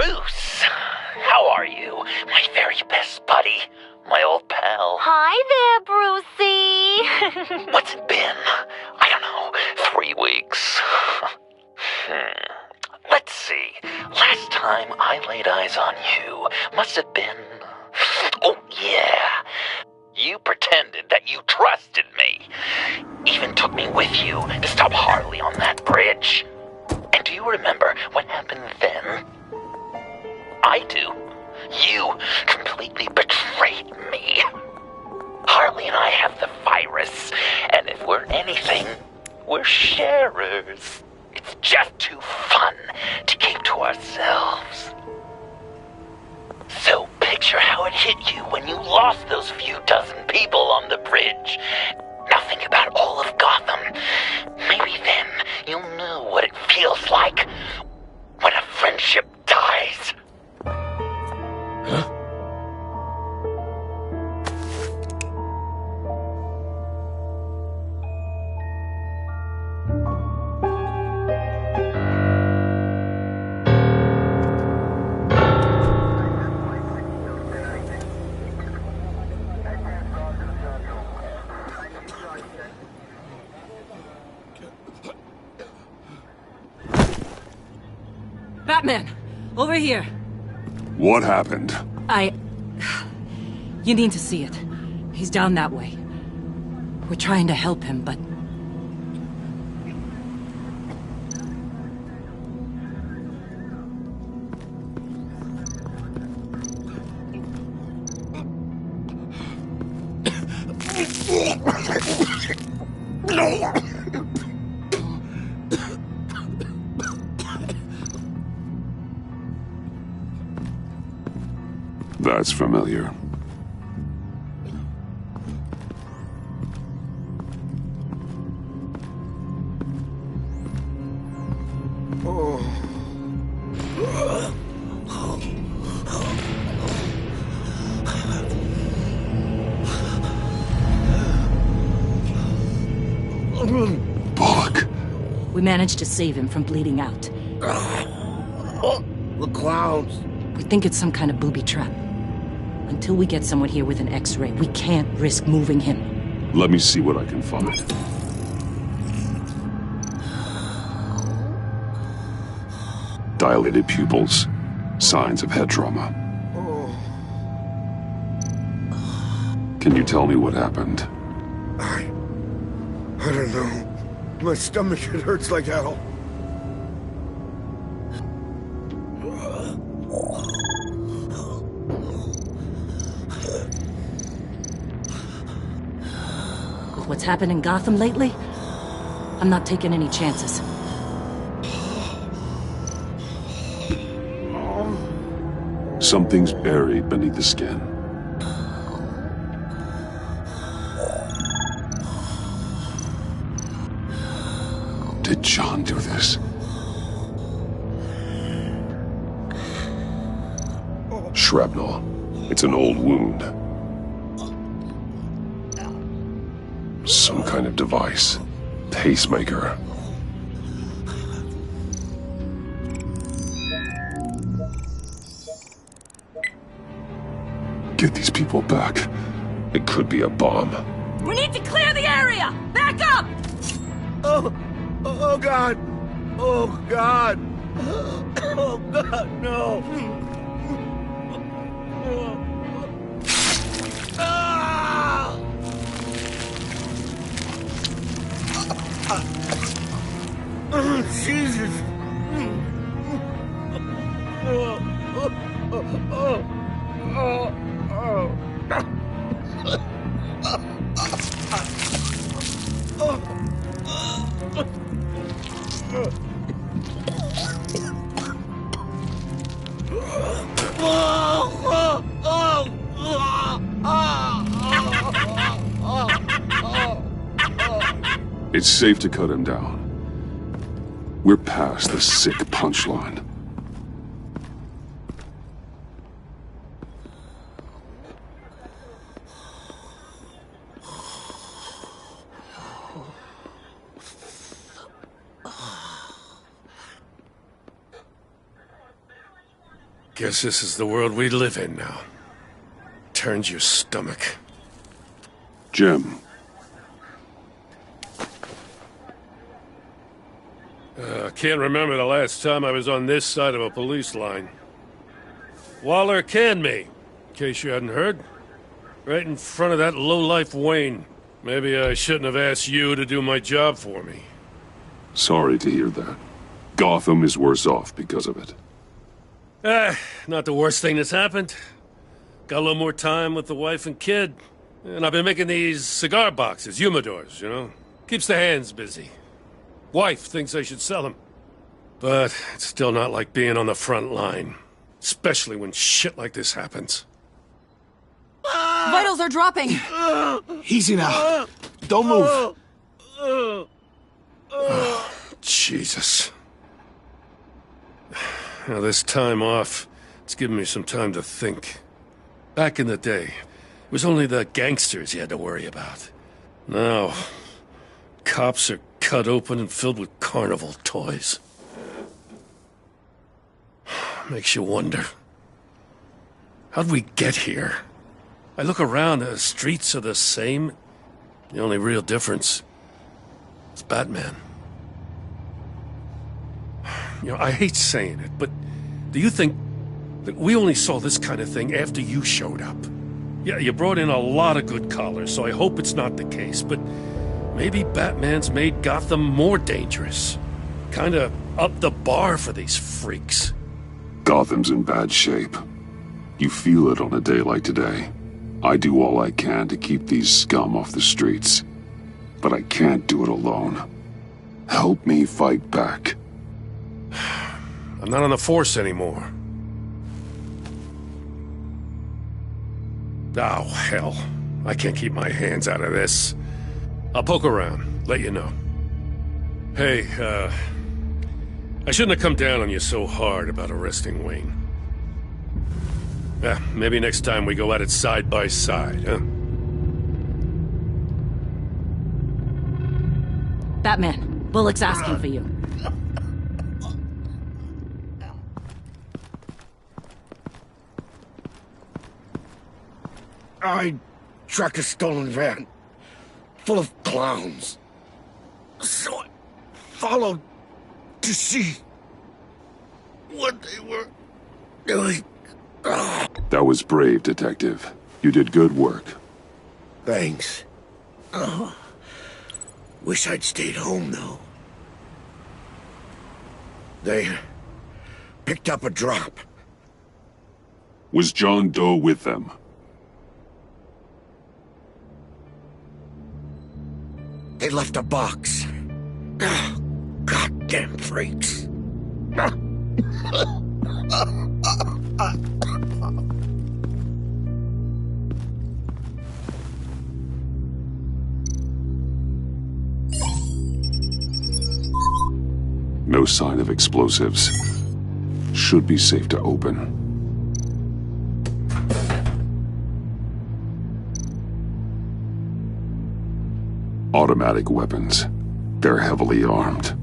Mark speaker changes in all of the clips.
Speaker 1: Bruce, how are you? My very best buddy, my old pal.
Speaker 2: Hi there, Brucey.
Speaker 1: What's it been? I don't know, 3 weeks. Let's see. Last time I laid eyes on you must have been... Oh, yeah. You pretended that you trusted me. Even took me with you to stop Harley on that bridge. And do you remember what happened then? I do. You completely betrayed me. Harley and I have the virus, and if we're anything, we're sharers. It's just too fun to keep to ourselves. So picture how it hit you when you lost those few dozen people on the bridge. Now think about all of Gotham. Maybe then you'll know what it feels like when a friendship dies.
Speaker 3: Huh?
Speaker 4: Batman! Over here!
Speaker 3: What happened?
Speaker 4: You need to see it. He's down that way. We're trying to help him, but...
Speaker 3: That's familiar. Bullock.
Speaker 4: We managed to save him from bleeding out.
Speaker 5: The clowns.
Speaker 4: We think it's some kind of booby trap. Until we get someone here with an X-ray, we can't risk moving him.
Speaker 3: Let me see what I can find. Dilated pupils. Signs of head trauma. Can you tell me what happened?
Speaker 5: I don't know. My stomach, it hurts like hell.
Speaker 4: With what's happened in Gotham lately, I'm not taking any chances.
Speaker 3: Something's buried beneath the skin. Did John do this? Shrapnel. It's an old wound. Some kind of device. Pacemaker. Get these people back. It could be a bomb.
Speaker 4: We need to clear the area! Back up!
Speaker 5: Oh God! Oh God! Oh God, no! Ah! Oh, Jesus!
Speaker 3: It's safe to cut him down. We're past the sick punchline.
Speaker 2: Guess this is the world we live in now. Turns your stomach.
Speaker 3: Jim.
Speaker 2: Can't remember the last time I was on this side of a police line. Waller canned me, in case you hadn't heard. Right in front of that lowlife Wayne. Maybe I shouldn't have asked you to do my job for me.
Speaker 3: Sorry to hear that. Gotham is worse off because of it.
Speaker 2: Not the worst thing that's happened. Got a little more time with the wife and kid. And I've been making these cigar boxes, humidors, you know? Keeps the hands busy. Wife thinks I should sell them. But it's still not like being on the front line. Especially when shit like this happens.
Speaker 6: Vitals are dropping!
Speaker 7: Easy now. Don't move.
Speaker 2: Oh, Jesus. Now, this time off, it's given me some time to think. Back in the day, it was only the gangsters you had to worry about. Now, cops are cut open and filled with carnival toys. Makes you wonder. How'd we get here? I look around, the streets are the same. The only real difference is Batman. You know, I hate saying it, but do you think that we only saw this kind of thing after you showed up? Yeah, you brought in a lot of good callers, so I hope it's not the case, but maybe Batman's made Gotham more dangerous. Kinda upped the bar for these freaks.
Speaker 3: Gotham's in bad shape. You feel it on a day like today. I do all I can to keep these scum off the streets. But I can't do it alone. Help me fight back.
Speaker 2: I'm not on the force anymore. Oh, hell. I can't keep my hands out of this. I'll poke around, let you know. Hey, I shouldn't have come down on you so hard about arresting Wayne. Maybe next time we go at it side by side, huh?
Speaker 4: Batman, Bullock's asking for you.
Speaker 5: I tracked a stolen van full of clowns. So I followed to see what they were doing.
Speaker 3: That was brave, Detective. You did good work.
Speaker 5: Thanks. Wish I'd stayed home, though. They picked up a drop.
Speaker 3: Was John Doe with them?
Speaker 5: They left a box. Goddamn freaks.
Speaker 3: No sign of explosives. Should be safe to open. Automatic weapons. They're heavily armed.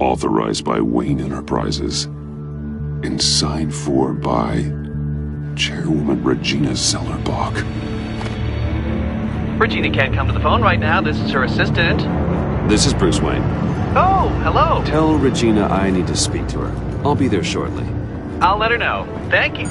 Speaker 3: Authorized by Wayne Enterprises. And signed for by Chairwoman Regina Zellerbach.
Speaker 8: Regina can't come to the phone right now. This is her assistant.
Speaker 9: This is Bruce Wayne.
Speaker 8: Oh, hello.
Speaker 9: Tell Regina I need to speak to her. I'll be there shortly.
Speaker 8: I'll let her know. Thank you.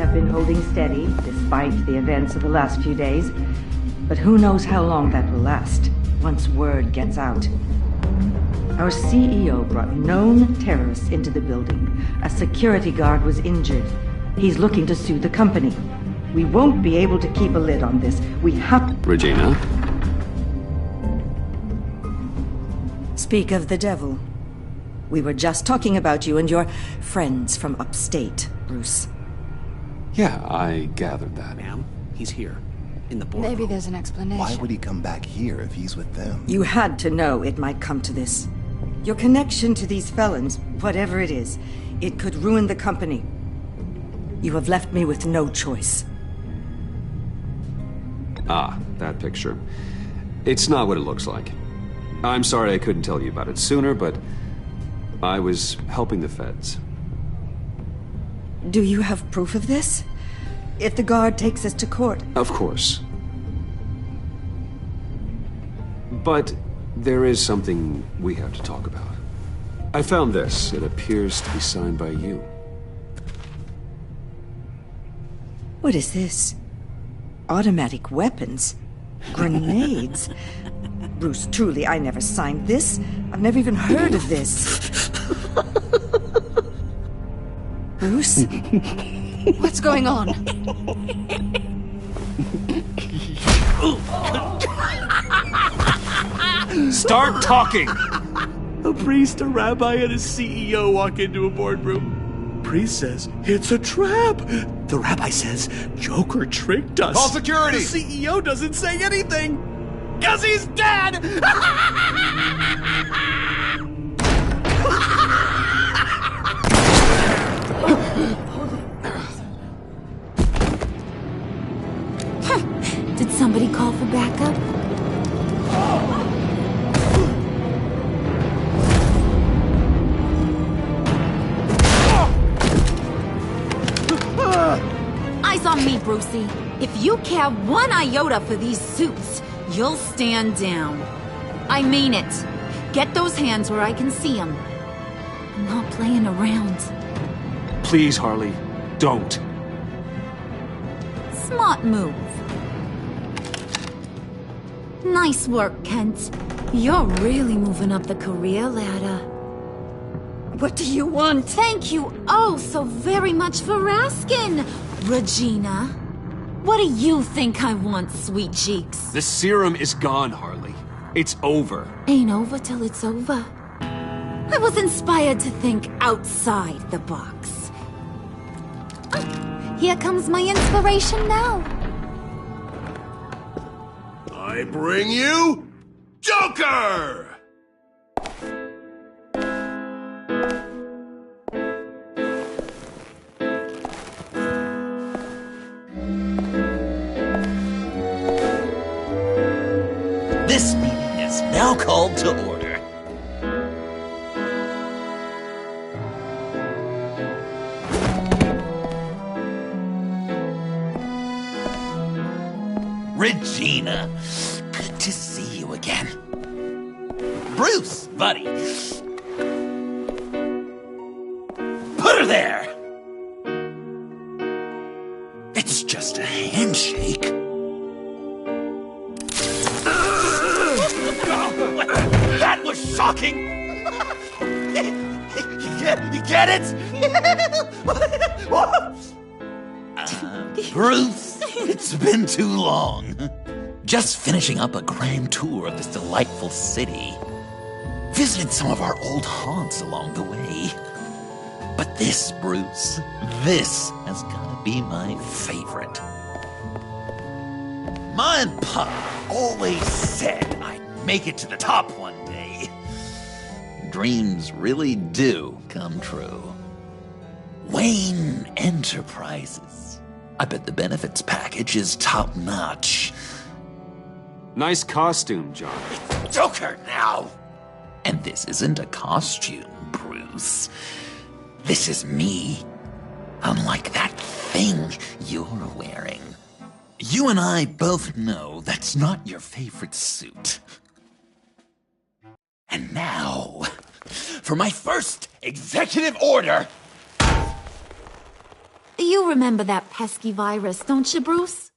Speaker 4: have been holding steady, despite the events of the last few days. But who knows how long that will last, once word gets out. Our CEO brought known terrorists into the building. A security guard was injured. He's looking to sue the company. We won't be able to keep a lid on this. We have...
Speaker 9: Regina?
Speaker 4: Speak of the devil. We were just talking about you and your friends from upstate, Bruce.
Speaker 9: Yeah, I gathered that.
Speaker 7: Ma'am, he's here. In the boardroom.
Speaker 6: Maybe there's an explanation.
Speaker 10: Why would he come back here if he's with them?
Speaker 4: You had to know it might come to this. Your connection to these felons, whatever it is, it could ruin the company. You have left me with no choice.
Speaker 9: Ah, that picture. It's not what it looks like. I'm sorry I couldn't tell you about it sooner, but I was helping the feds.
Speaker 4: Do you have proof of this? If the guard takes us to court?
Speaker 9: Of course. But there is something we have to talk about. I found this. It appears to be signed by you.
Speaker 4: What is this? Automatic weapons? Grenades? Bruce, truly, I never signed this. I've never even heard of this. Bruce?
Speaker 6: What's going on?
Speaker 7: Start talking! A priest, a rabbi, and a CEO walk into a boardroom. Priest says, it's a trap. The rabbi says, Joker tricked us.
Speaker 10: Call security!
Speaker 7: The CEO doesn't say anything, because he's dead!
Speaker 6: Did somebody call for backup?
Speaker 11: Eyes on me, Brucey. If you care one iota for these suits, you'll stand down. I mean it. Get those hands where I can see them. I'm not playing around.
Speaker 7: Please, Harley, don't.
Speaker 11: Smart move. Nice work, Kent. You're really moving up the career ladder.
Speaker 4: What do you want?
Speaker 11: Thank you oh so very much for asking, Regina. What do you think I want, sweet cheeks?
Speaker 7: The serum is gone, Harley. It's over.
Speaker 11: Ain't over till it's over. I was inspired to think outside the box. Oh, here comes my inspiration now.
Speaker 10: I bring you Joker!
Speaker 1: This meeting is now called to order. Regina, good to see you again. Bruce, buddy. Put her there. It's just a handshake. That was shocking! You get it? Bruce, it's been too long. Just finishing up a grand tour of this delightful city. Visited some of our old haunts along the way. But this, Bruce, this has gotta be my favorite. Ma and Pa always said I'd make it to the top one day. Dreams really do come true. Wayne Enterprises. I bet the benefits package is top-notch.
Speaker 9: Nice costume, John.
Speaker 1: Joker now! And this isn't a costume, Bruce. This is me. Unlike that thing you're wearing. You and I both know that's not your favorite suit. And now, for my first executive order.
Speaker 11: You remember that pesky virus, don't you, Bruce?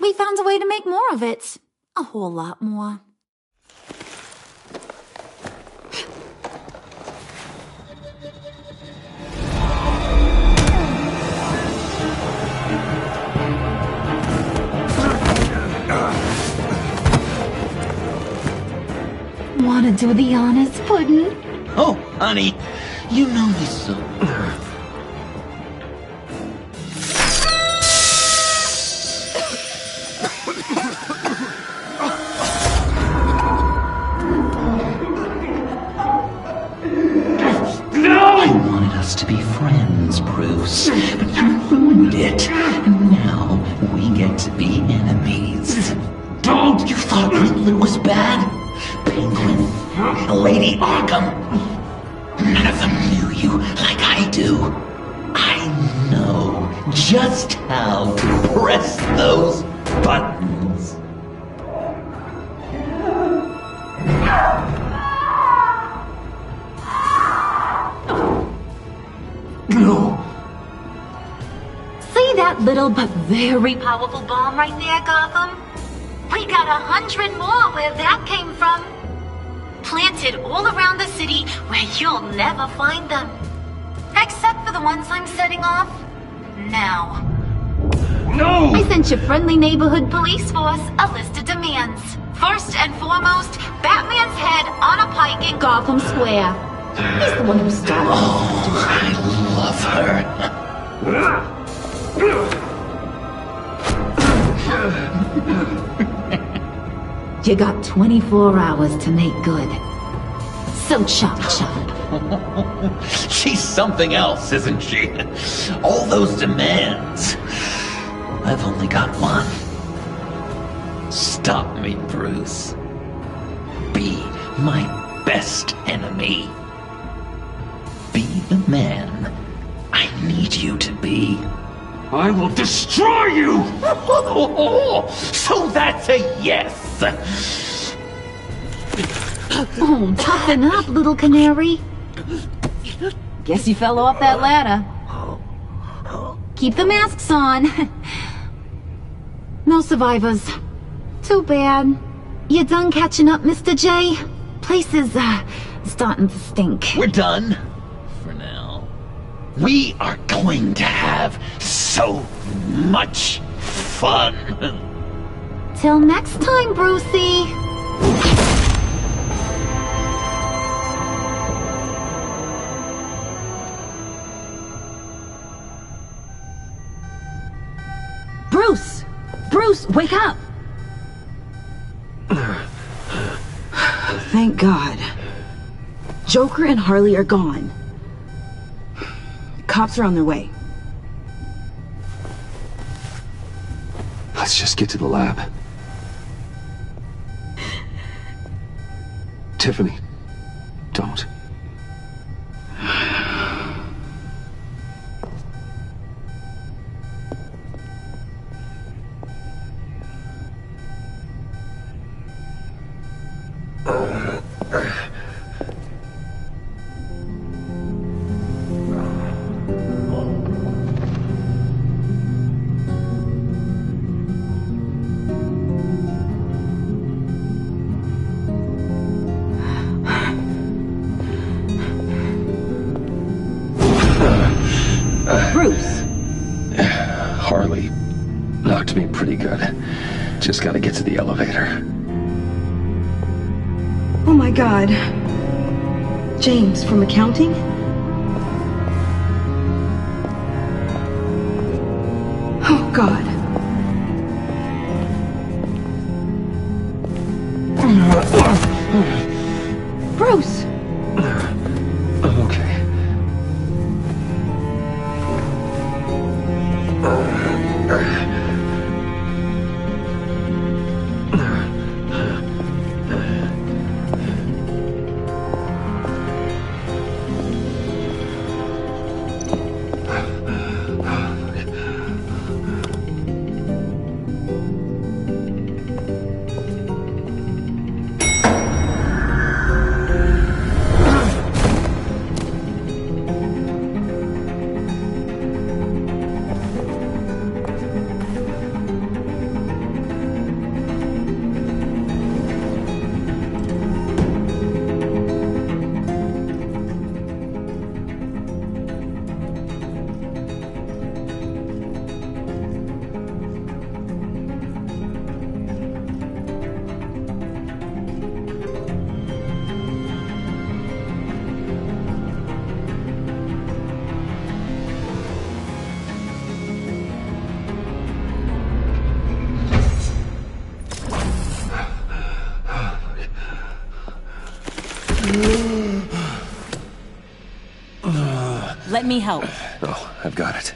Speaker 11: We found a way to make more of it. A whole lot more. Wanna do the honors, Puddin'?
Speaker 1: Oh, honey, you know me so. I wanted us to be friends, Bruce, but you ruined it. And now we get to be enemies. Don't! You thought Riddler was bad? Penguin, Lady Arkham. None of them knew you like I do. I know just how to press those buttons. No.
Speaker 11: See that little but very powerful bomb right there, Gotham? We got 100 more where that came from. Planted all around the city where you'll never find them. Except for the ones I'm setting off now.
Speaker 1: No!
Speaker 11: I sent your friendly neighborhood police force a list of demands. First and foremost, Batman's head on a pike in Gotham Square. He's the one who started.
Speaker 1: Oh, I love her.
Speaker 11: You got 24 hours to make good. So chop chop.
Speaker 1: She's something else, isn't she? All those demands. I've only got one. Stop me, Bruce. Be my best enemy. Be the man I need you to be. I will destroy you! So that's a yes!
Speaker 11: Oh, toughen up, little canary. Guess you fell off that ladder. Keep the masks on. No survivors. Too bad. You done catching up, Mr. J? Place is, starting to stink.
Speaker 1: We're done. For now. We are going to have so much fun.
Speaker 11: Till next time, Brucey. Bruce! Bruce, wake up!
Speaker 12: Thank God. Joker and Harley are gone. Cops are on their way.
Speaker 9: Let's just get to the lab. Tiffany, don't.
Speaker 12: Bruce!
Speaker 9: Harley knocked me pretty good. Just gotta get to the elevator.
Speaker 12: Oh my God. James, from accounting? Oh God. Bruce!
Speaker 9: Okay.
Speaker 11: Let me help.
Speaker 9: Oh, I've got it.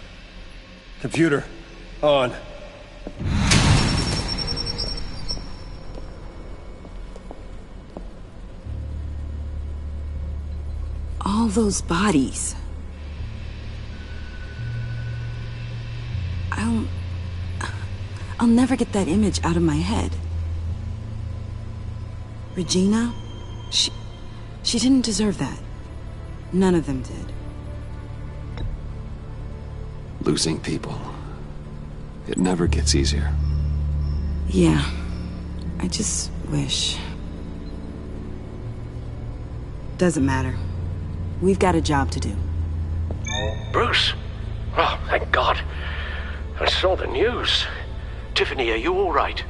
Speaker 13: Computer, on.
Speaker 6: All those bodies. I'll never get that image out of my head. Regina? She didn't deserve that. None of them did.
Speaker 9: Losing people. It never gets easier.
Speaker 6: Yeah. I just wish. Doesn't matter. We've got a job to do.
Speaker 14: Bruce? Oh, thank God. I saw the news. Tiffany, are you all right?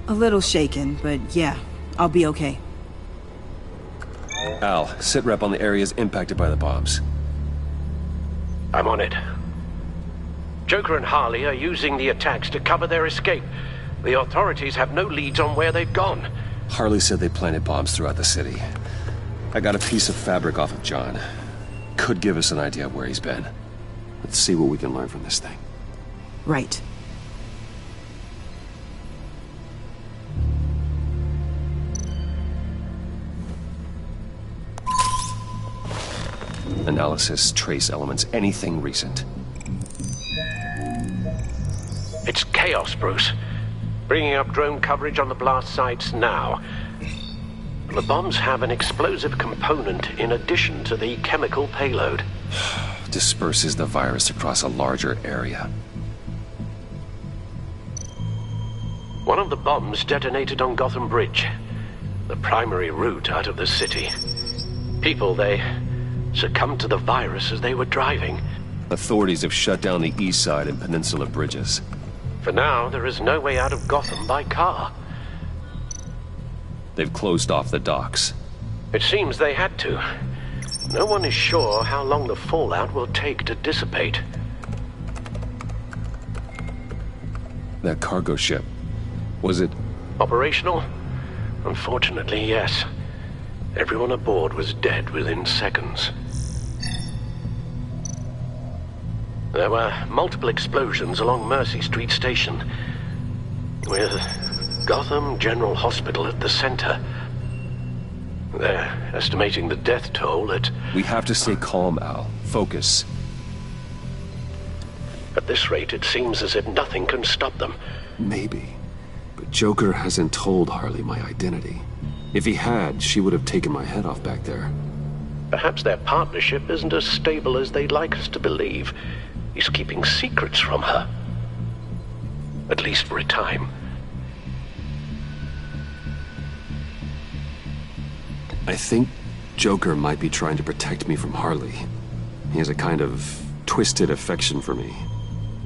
Speaker 6: A little shaken, but yeah, I'll be okay.
Speaker 13: Al, sit rep on the areas impacted by the bombs.
Speaker 14: I'm on it. Joker and Harley are using the attacks to cover their escape. The authorities have no leads on where they've gone.
Speaker 13: Harley said they planted bombs throughout the city. I got a piece of fabric off of John. Could give us an idea of where he's been.
Speaker 9: Let's see what we can learn from this thing.
Speaker 6: Right.
Speaker 13: Analysis, trace elements, anything recent.
Speaker 14: It's chaos, Bruce. Bringing up drone coverage on the blast sites now. The bombs have an explosive component in addition to the chemical payload.
Speaker 13: Disperses the virus across a larger area.
Speaker 14: One of the bombs detonated on Gotham Bridge, the primary route out of the city. People, they succumbed to the virus as they were driving.
Speaker 13: Authorities have shut down the east side and peninsula bridges.
Speaker 14: For now, there is no way out of Gotham by car.
Speaker 13: They've closed off the docks.
Speaker 14: It seems they had to. No one is sure how long the fallout will take to dissipate.
Speaker 13: That cargo ship, was it
Speaker 14: operational? Unfortunately, yes. Everyone aboard was dead within seconds. There were multiple explosions along Mercy Street Station, with Gotham General Hospital at the center. They're estimating the death toll at...
Speaker 13: We have to stay calm, Al. Focus.
Speaker 14: At this rate, it seems as if nothing can stop them.
Speaker 9: Maybe. But Joker hasn't told Harley my identity. If he had, she would have taken my head off back there.
Speaker 14: Perhaps their partnership isn't as stable as they'd like us to believe. He's keeping secrets from her. At least for a time.
Speaker 9: I think Joker might be trying to protect me from Harley. He has a kind of twisted affection for me.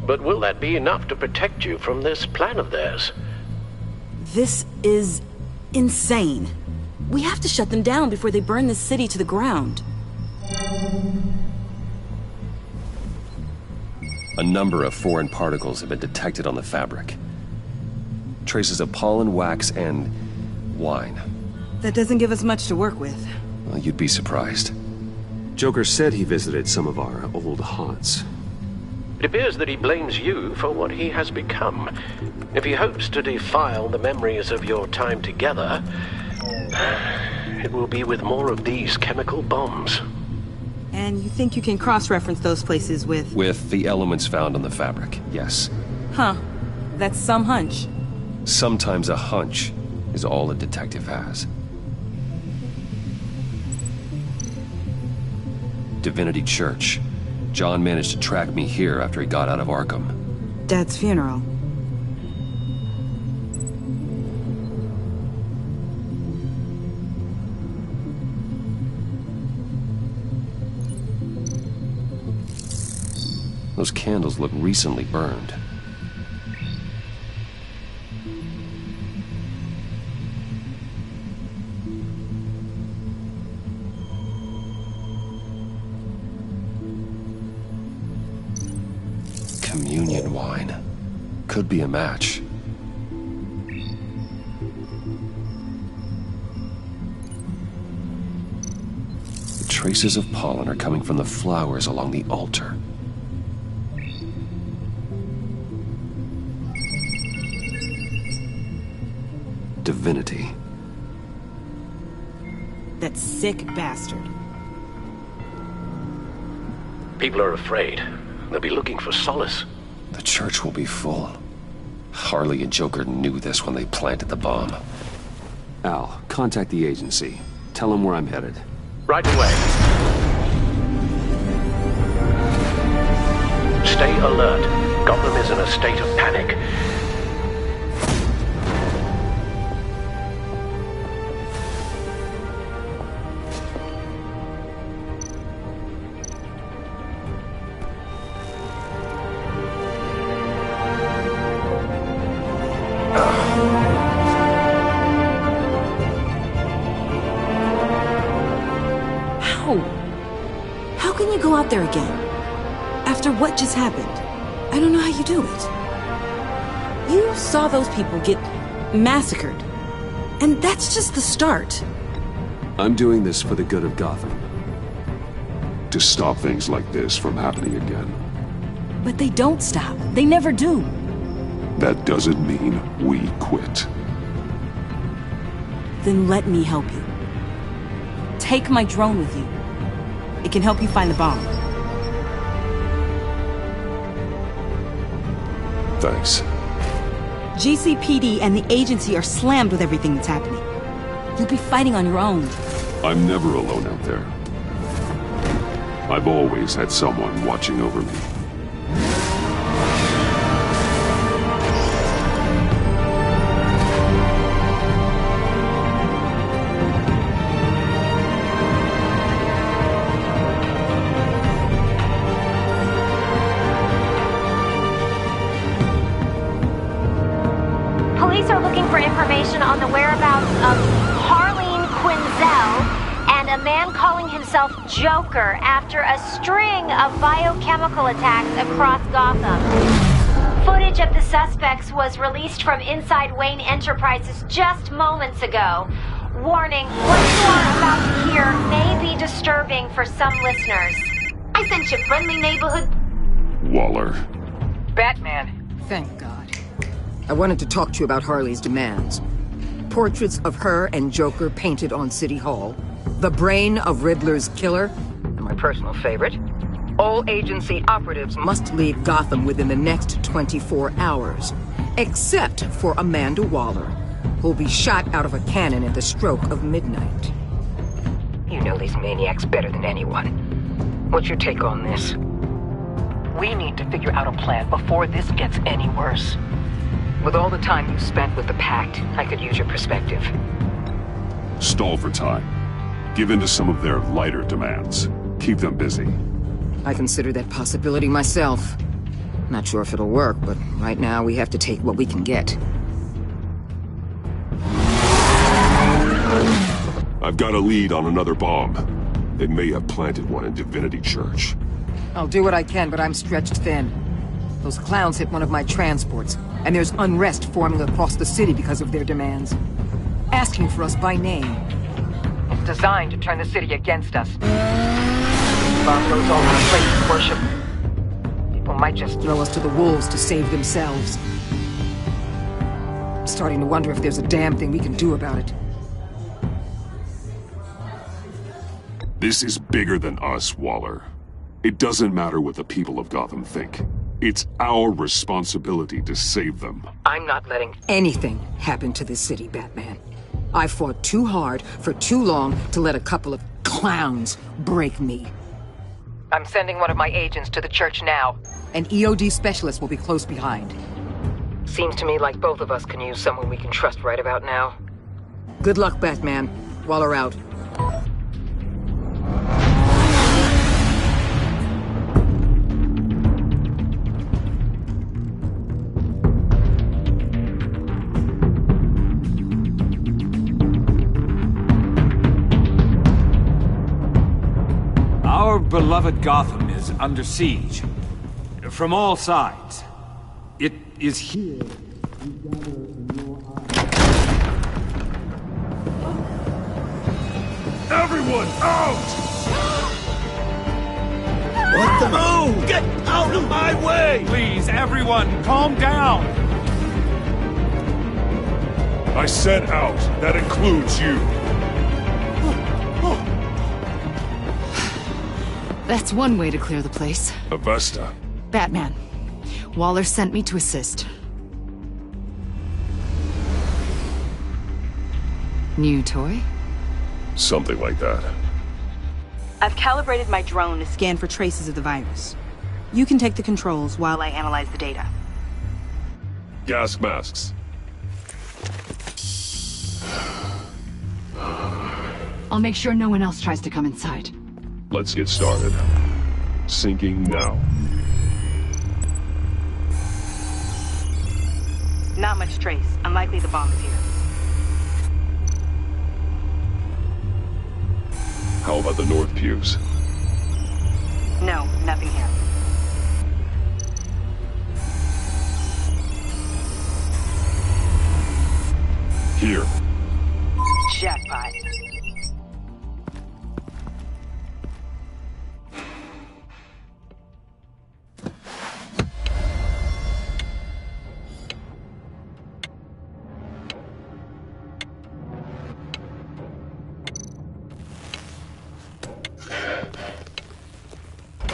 Speaker 14: But will that be enough to protect you from this plan of theirs?
Speaker 6: This is insane. We have to shut them down before they burn this city to the ground.
Speaker 13: A number of foreign particles have been detected on the fabric. Traces of pollen, wax, and wine.
Speaker 6: That doesn't give us much to work with.
Speaker 13: Well, you'd be surprised.
Speaker 9: Joker said he visited some of our old haunts.
Speaker 14: It appears that he blames you for what he has become. If he hopes to defile the memories of your time together, it will be with more of these chemical bombs.
Speaker 6: And you think you can cross-reference those places with...
Speaker 13: With the elements found on the fabric, yes.
Speaker 6: Huh. That's some hunch.
Speaker 13: Sometimes a hunch is all a detective has. Divinity Church. John managed to track me here after he got out of Arkham.
Speaker 6: Dad's funeral.
Speaker 13: Those candles look recently burned. Communion wine. Could be a match. Traces of pollen are coming from the flowers along the altar. Divinity.
Speaker 6: That sick bastard.
Speaker 14: People are afraid. They'll be looking for solace.
Speaker 13: The church will be full. Harley and Joker knew this when they planted the bomb. Al, contact the agency. Tell them where I'm headed.
Speaker 14: Right away. Stay alert. Gotham is in a state of panic.
Speaker 6: How can you go out there again? After what just happened? I don't know how you do it. You saw those people get massacred. And that's just the start.
Speaker 9: I'm doing this for the good of Gotham.
Speaker 3: To stop things like this from happening again.
Speaker 6: But they don't stop. They never do.
Speaker 3: That doesn't mean we quit.
Speaker 6: Then let me help you. Take my drone with you. It can help you find the bomb.
Speaker 3: Thanks.
Speaker 6: GCPD and the agency are slammed with everything that's happening. You'll be fighting on your own.
Speaker 3: I'm never alone out there. I've always had someone watching over me.
Speaker 15: Police are looking for information on the whereabouts of Harleen Quinzel and a man calling himself Joker after a string of biochemical attacks across Gotham. Footage of the suspects was released from inside Wayne Enterprises just moments ago. Warning, what you are about to hear may be disturbing for some listeners. I sent you friendly neighborhood...
Speaker 3: Waller.
Speaker 16: Batman.
Speaker 17: Thank God. I wanted to talk to you about Harley's demands. Portraits of her and Joker painted on City Hall. The brain of Riddler's killer. And my personal favorite. All agency operatives must leave Gotham within the next 24 hours. Except for Amanda Waller, who'll be shot out of a cannon at the stroke of midnight. You know these maniacs better than anyone. What's your take on this?
Speaker 16: We need to figure out a plan before this gets any worse.
Speaker 17: With all the time you've spent with the Pact, I could use your perspective.
Speaker 3: Stall for time. Give in to some of their lighter demands. Keep them busy.
Speaker 17: I consider that possibility myself. Not sure if it'll work, but right now we have to take what we can get.
Speaker 3: I've got a lead on another bomb. They may have planted one in Divinity Church.
Speaker 17: I'll do what I can, but I'm stretched thin. Those clowns hit one of my transports, and there's unrest forming across the city because of their demands. Asking for us by name.
Speaker 16: It's designed to turn the city against us. Bomb goes all over the place of worship. People might just
Speaker 17: throw us to the wolves to save themselves. I'm starting to wonder if there's a damn thing we can do about it.
Speaker 3: This is bigger than us, Waller. It doesn't matter what the people of Gotham think. It's our responsibility to save them.
Speaker 17: I'm not letting anything happen to this city, Batman. I fought too hard for too long to let a couple of clowns break me.
Speaker 16: I'm sending one of my agents to the church now.
Speaker 17: An EOD specialist will be close behind.
Speaker 16: Seems to me like both of us can use someone we can trust right about now.
Speaker 17: Good luck, Batman. Waller out.
Speaker 18: Our beloved Gotham is under siege. From all sides. It is here we gather in your eyes.
Speaker 10: Everyone out!
Speaker 7: What the?
Speaker 18: Move! Get out of my way! Please, everyone, calm down.
Speaker 3: I said out. That includes you.
Speaker 19: That's one way to clear the place.
Speaker 3: Avesta.
Speaker 19: Batman. Waller sent me to assist. New toy?
Speaker 3: Something like that.
Speaker 20: I've calibrated my drone to scan for traces of the virus. You can take the controls while I analyze the data.
Speaker 3: Gas masks.
Speaker 19: I'll make sure no one else tries to come inside.
Speaker 3: Let's get started. Syncing now.
Speaker 20: Not much trace. Unlikely the bomb is here.
Speaker 3: How about the north pews?
Speaker 20: No, nothing here.
Speaker 3: Here.
Speaker 20: Jackpot.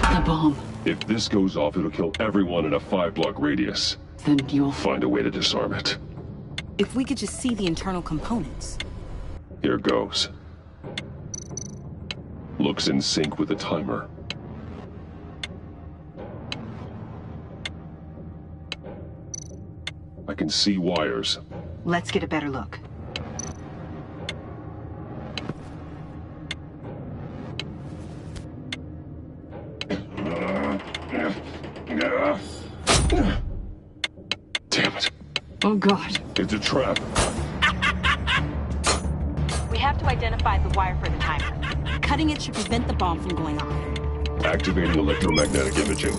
Speaker 19: The bomb.
Speaker 3: If this goes off, it'll kill everyone in a 5-block radius.
Speaker 19: Then you'll
Speaker 3: find a way to disarm it.
Speaker 20: If we could just see the internal components.
Speaker 3: Here goes. Looks in sync with the timer. I can see wires.
Speaker 20: Let's get a better look.
Speaker 3: Damn it.
Speaker 19: Oh God.
Speaker 3: It's a trap.
Speaker 20: We have to identify the wire for the timer. Cutting it should prevent the bomb from going off.
Speaker 3: Activating electromagnetic imaging.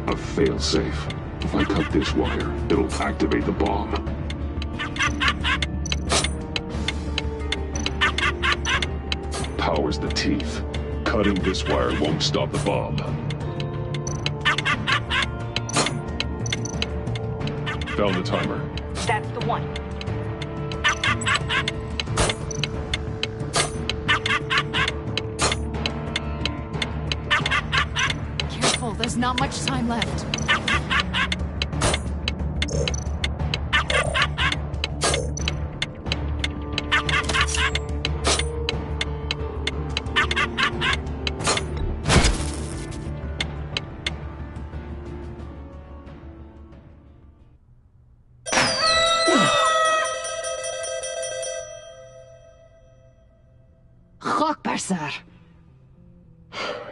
Speaker 3: A failsafe. If I cut this wire, it'll activate the bomb. Power's the teeth. Cutting this wire won't stop the bomb. Found the timer.
Speaker 20: That's the one.
Speaker 19: Careful, there's not much time left.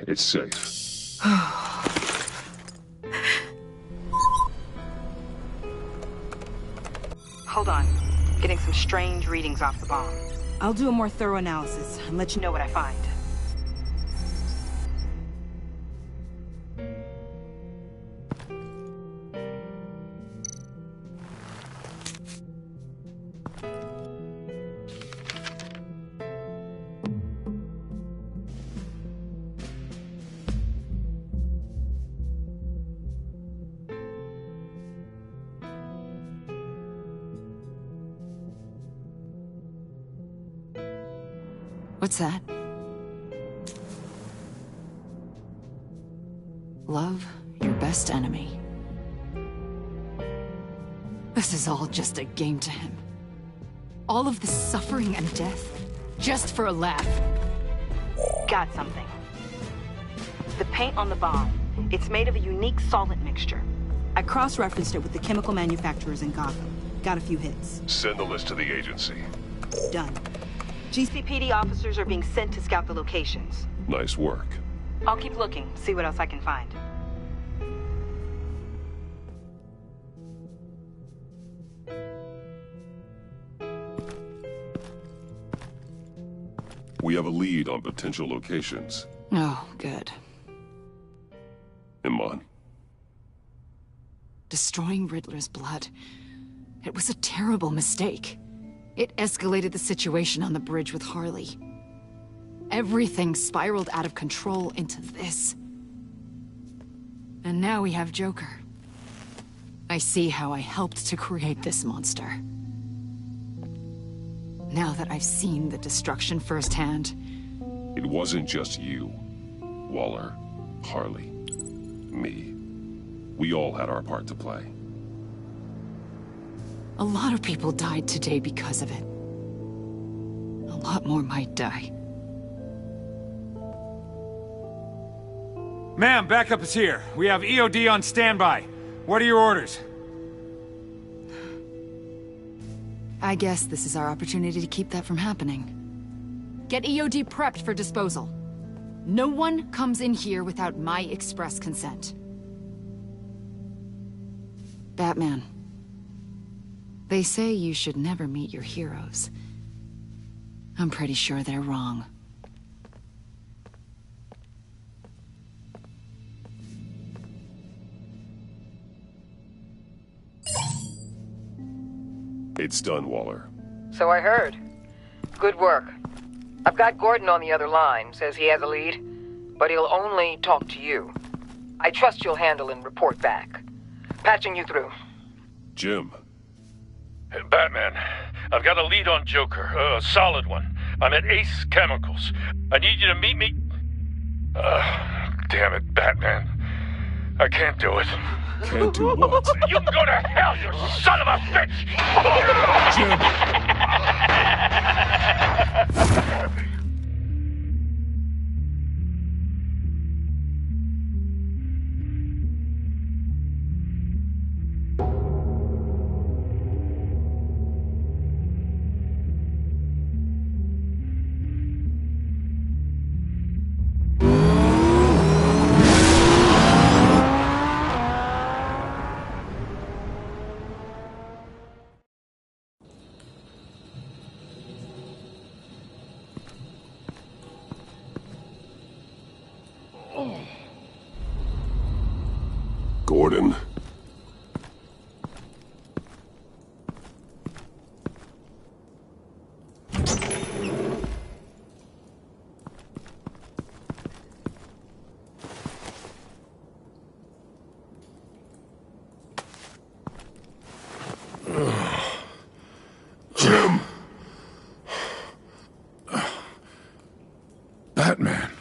Speaker 3: It's safe.
Speaker 20: Hold on. Getting some strange readings off the bomb. I'll do a more thorough analysis and let you know what I find.
Speaker 19: What's that? Love your best enemy. This is all just a game to him. All of this suffering and death, just for a laugh.
Speaker 20: Got something. The paint on the bomb, it's made of a unique solvent mixture. I cross-referenced it with the chemical manufacturers in Gotham. Got a few hits.
Speaker 3: Send the list to the agency.
Speaker 20: Done. GCPD officers are being sent to scout the locations.
Speaker 3: Nice work.
Speaker 20: I'll keep looking, see what else I can find.
Speaker 3: We have a lead on potential locations.
Speaker 19: Oh, good.
Speaker 3: Iman.
Speaker 19: Destroying Riddler's blood. It was a terrible mistake. It escalated the situation on the bridge with Harley. Everything spiraled out of control into this. And now we have Joker. I see how I helped to create this monster. Now that I've seen the destruction firsthand...
Speaker 3: It wasn't just you, Waller, Harley, me. We all had our part to play.
Speaker 19: A lot of people died today because of it. A lot more might die.
Speaker 18: Ma'am, backup is here. We have EOD on standby. What are your orders?
Speaker 19: I guess this is our opportunity to keep that from happening. Get EOD prepped for disposal. No one comes in here without my express consent. Batman. They say you should never meet your heroes. I'm pretty sure they're wrong.
Speaker 3: It's done, Waller.
Speaker 17: So I heard. Good work. I've got Gordon on the other line, says he has a lead, but he'll only talk to you. I trust you'll handle and report back. Patching you through.
Speaker 2: Jim. Hey, Batman, I've got a lead on Joker, a solid one. I'm at Ace Chemicals. I need you to meet me... damn it, Batman. I can't do it.
Speaker 3: Can't do what?
Speaker 2: You can go to hell, you son of a bitch!
Speaker 3: Gordon.
Speaker 2: Jim! Batman.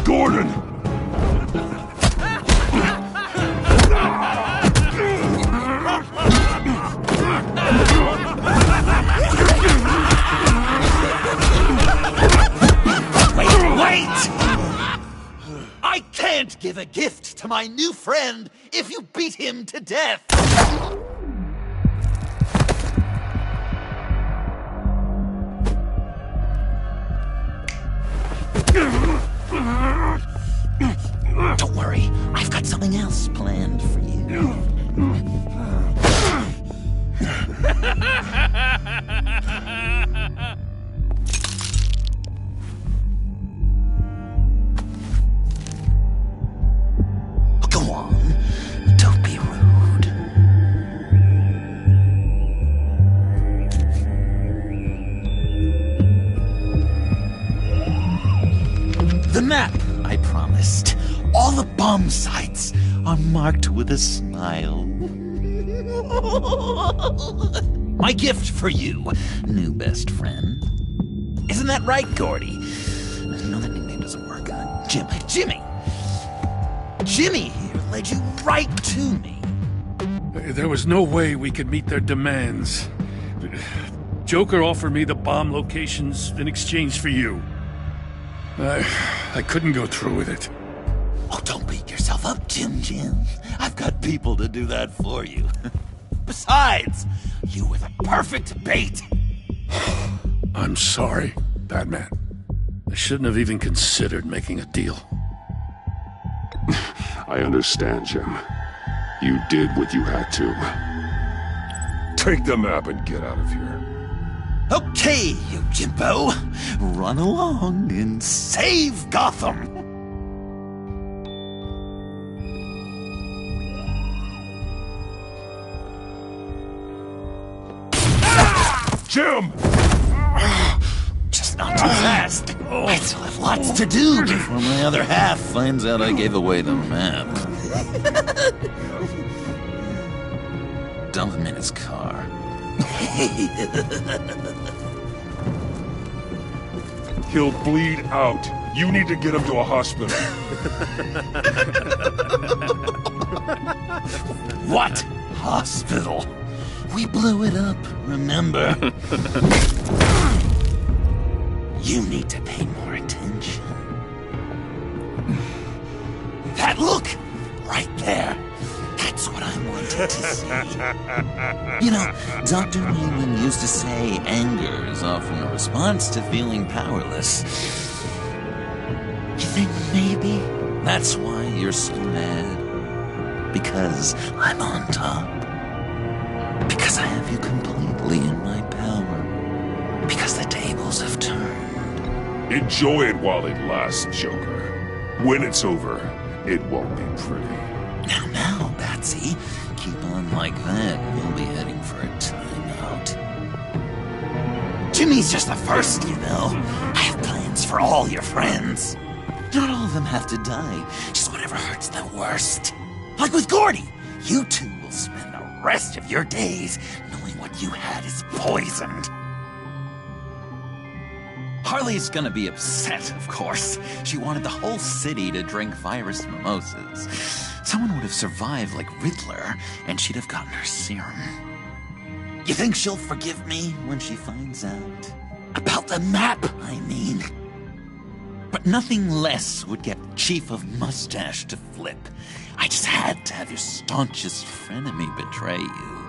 Speaker 3: Gordon!
Speaker 1: Wait! I can't give a gift to my new friend if you beat him to death! Don't worry, I've got something else planned for you. list. All the bomb sites are marked with a smile. My gift for you, new best friend. Isn't that right, Gordy? No, that nickname doesn't work. Jimmy. Jimmy here led you right to me.
Speaker 2: There was no way we could meet their demands. Joker offered me the bomb locations in exchange for you. I couldn't go through with it.
Speaker 1: Oh, don't beat yourself up, Jim. I've got people to do that for you. Besides, you were the perfect bait.
Speaker 2: I'm sorry, Batman. I shouldn't have even considered making a deal.
Speaker 3: I understand, Jim. You did what you had to. Take the map and get out of here.
Speaker 1: Okay, you Jimbo. Run along and save Gotham.
Speaker 3: Jim!
Speaker 1: Just not too fast. I still have lots to do before my other half finds out I gave away the map. Dump him in his car.
Speaker 3: He'll bleed out. You need to get him to a hospital.
Speaker 1: What? Hospital? We blew it up, remember? You need to pay more attention. That look! Right there. That's what I wanted to see. You know, Dr. Newman used to say anger is often a response to feeling powerless. You think maybe that's why you're so mad? Because I'm on top? Because I have you completely in my power? Because the tables have turned?
Speaker 3: Enjoy it while it lasts, Joker. When it's over, it won't be pretty.
Speaker 1: Now, Batsy, keep on like that, and you'll be heading for a timeout. Jimmy's just the first, you know. I have plans for all your friends. Not all of them have to die, just whatever hurts them worst. Like with Gordy, you two will spend the rest of your days knowing what you had is poisoned. Harley's gonna be upset, of course. She wanted the whole city to drink virus mimosas. Someone would have survived like Riddler, and she'd have gotten her serum. You think she'll forgive me when she finds out? About the map, I mean. But nothing less would get Chief of Mustache to flip. I just had to have your staunchest frenemy betray you.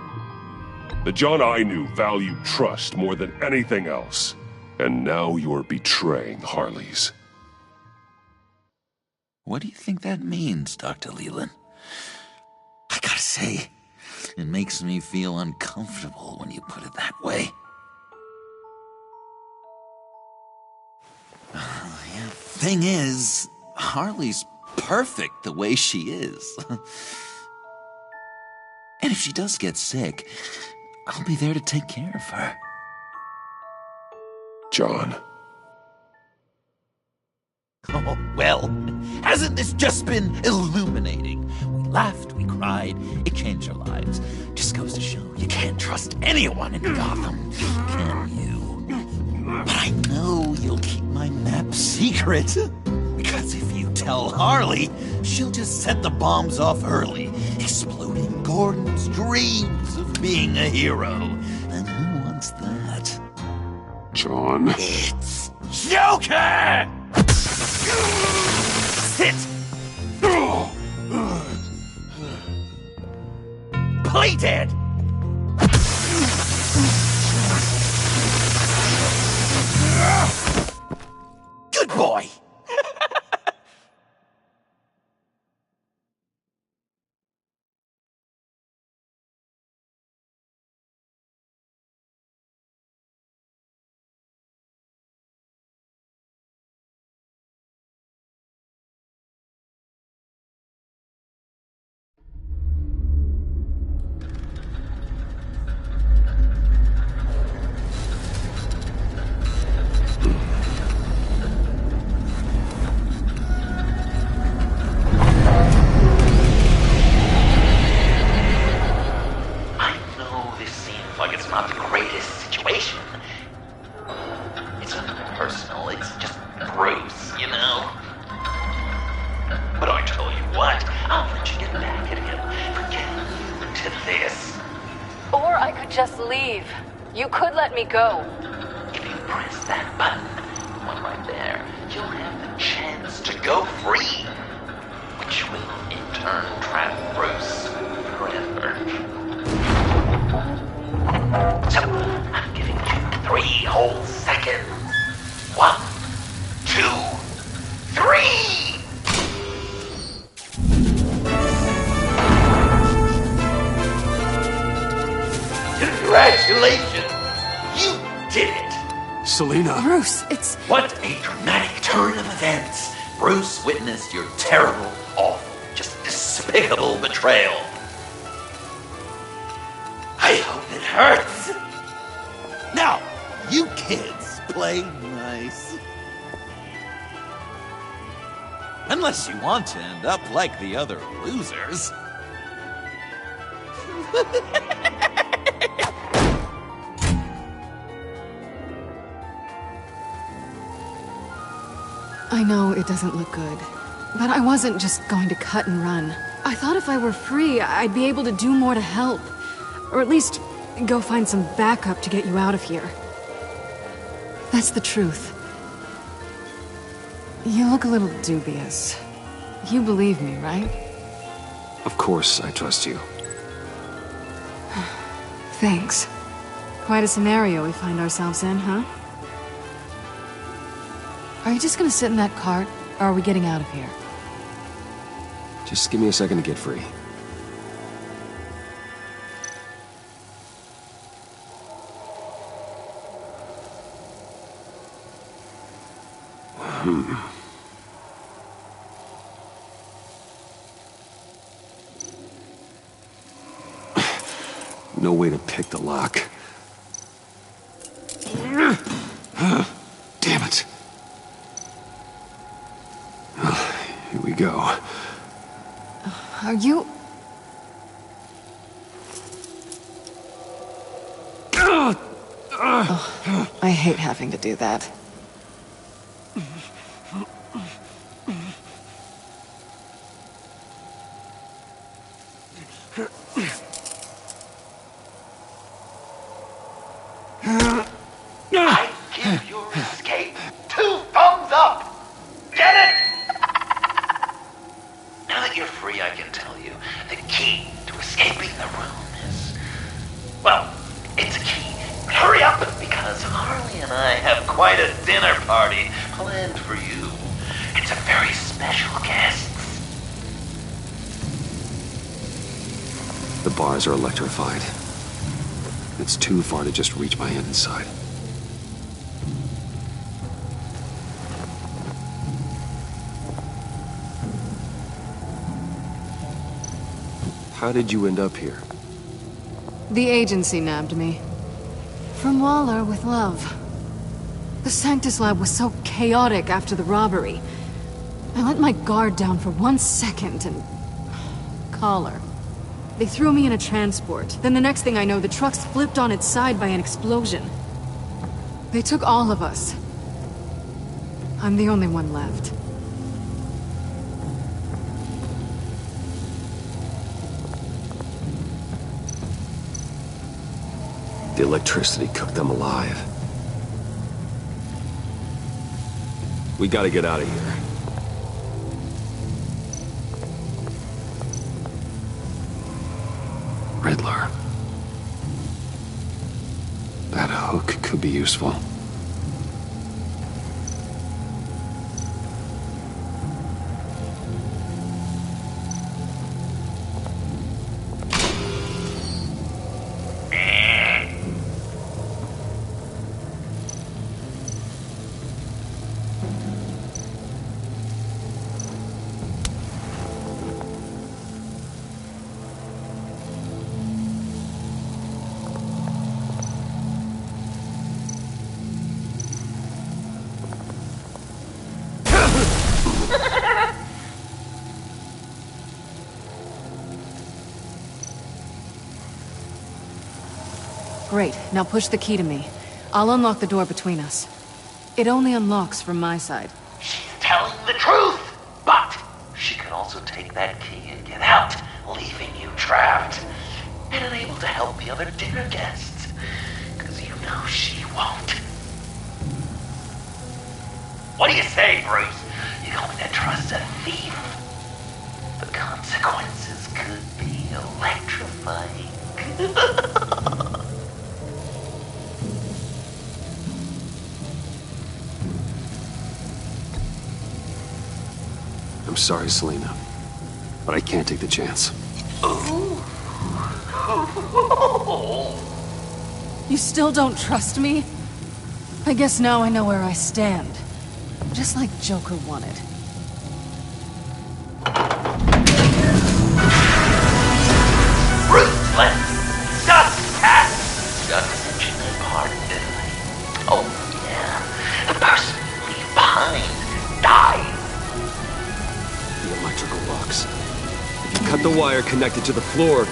Speaker 3: The John I knew valued trust more than anything else. And now you're betraying Harley's.
Speaker 1: What do you think that means, Dr. Leland? I gotta say, it makes me feel uncomfortable when you put it that way. Yeah, thing is, Harley's perfect the way she is. And if she does get sick, I'll be there to take care of her.
Speaker 3: John.
Speaker 1: Oh, well, hasn't this just been illuminating? We laughed, we cried, it changed our lives. Just goes to show you can't trust anyone in Gotham, can you? But I know you'll keep my map secret. Because if you tell Harley, she'll just set the bombs off early, exploding Gordon's dreams of being a hero. And who wants that?
Speaker 3: John.
Speaker 1: It's Joker! Sit! Play dead! Good boy! like it's not the greatest situation. It's nothing personal, it's just Bruce, you know? But I tell you what, I'll let you get back at him for getting you into this.
Speaker 19: Or I could just leave. You could let me go.
Speaker 1: If you press that button, one right there, you'll have the chance to go free. Which will, in turn, trap Bruce forever. So, I'm giving you 3 whole seconds. 1, 2, 3! Congratulations! You did it!
Speaker 7: Selena.
Speaker 19: Bruce, it's...
Speaker 1: What a dramatic turn of events! Bruce witnessed your terrible, awful, just despicable betrayal. I hope it hurts. Now, you kids play nice. Unless you want to end up like the other losers.
Speaker 19: I know it doesn't look good, but I wasn't just going to cut and run. I thought if I were free, I'd be able to do more to help. Or at least, go find some backup to get you out of here. That's the truth. You look a little dubious. You believe me, right?
Speaker 13: Of course, I trust you.
Speaker 19: Thanks. Quite a scenario we find ourselves in, huh? Are you just gonna sit in that cart, or are we getting out of here?
Speaker 13: Just give me a second to get free. No way to pick the lock. Damn it. Here we go.
Speaker 19: Are you... Oh, I hate having to do that.
Speaker 1: I give your escape 2 thumbs up! Get it? Now that you're free, I can tell you the key to escaping the room is... Well, it's a key. But hurry up, because Harley and I have quite a dinner party planned for you. It's a very special guest.
Speaker 13: The bars are electrified. It's too far to just reach my hand inside. How did you end up here?
Speaker 19: The agency nabbed me. From Waller with love. The Sanctus lab was so chaotic after the robbery. I let my guard down for 1 second and... Collar. They threw me in a transport. Then the next thing I know, the truck's flipped on its side by an explosion. They took all of us. I'm the only one left.
Speaker 13: The electricity cooked them alive. We gotta get out of here. Riddler. That hook could be useful.
Speaker 19: Great. Now push the key to me. I'll unlock the door between us. It only unlocks from my side.
Speaker 1: She's telling the truth! But she could also take that key and get out, leaving you trapped. And unable to help the other dinner guests. Because you know she won't. What do you say, Bruce? You going to trust a thief? The consequences could be electrifying.
Speaker 9: I'm sorry, Selena, but I can't take the chance.
Speaker 19: You still don't trust me? I guess now I know where I stand. Just like Joker wanted.
Speaker 1: Ruthless! Just cat! Got to mention that part, didn't they? Oh, yeah. The person you leave behind dies.
Speaker 9: The electrical box. If you cut the wire connected to the floor...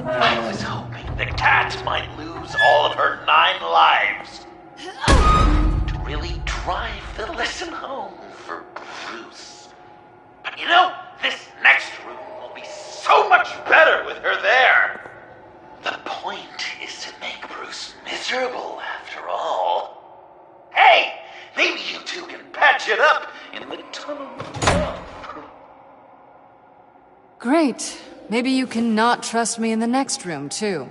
Speaker 1: I was hoping the cat might lose all of her 9 lives. To really drive the lesson home for Bruce. But you know, this next room will be so much better with her there. The point is to make Bruce miserable, after all. Hey, maybe you two can patch it up in the tunnel of love.
Speaker 19: Great. Maybe you can not trust me in the next room, too.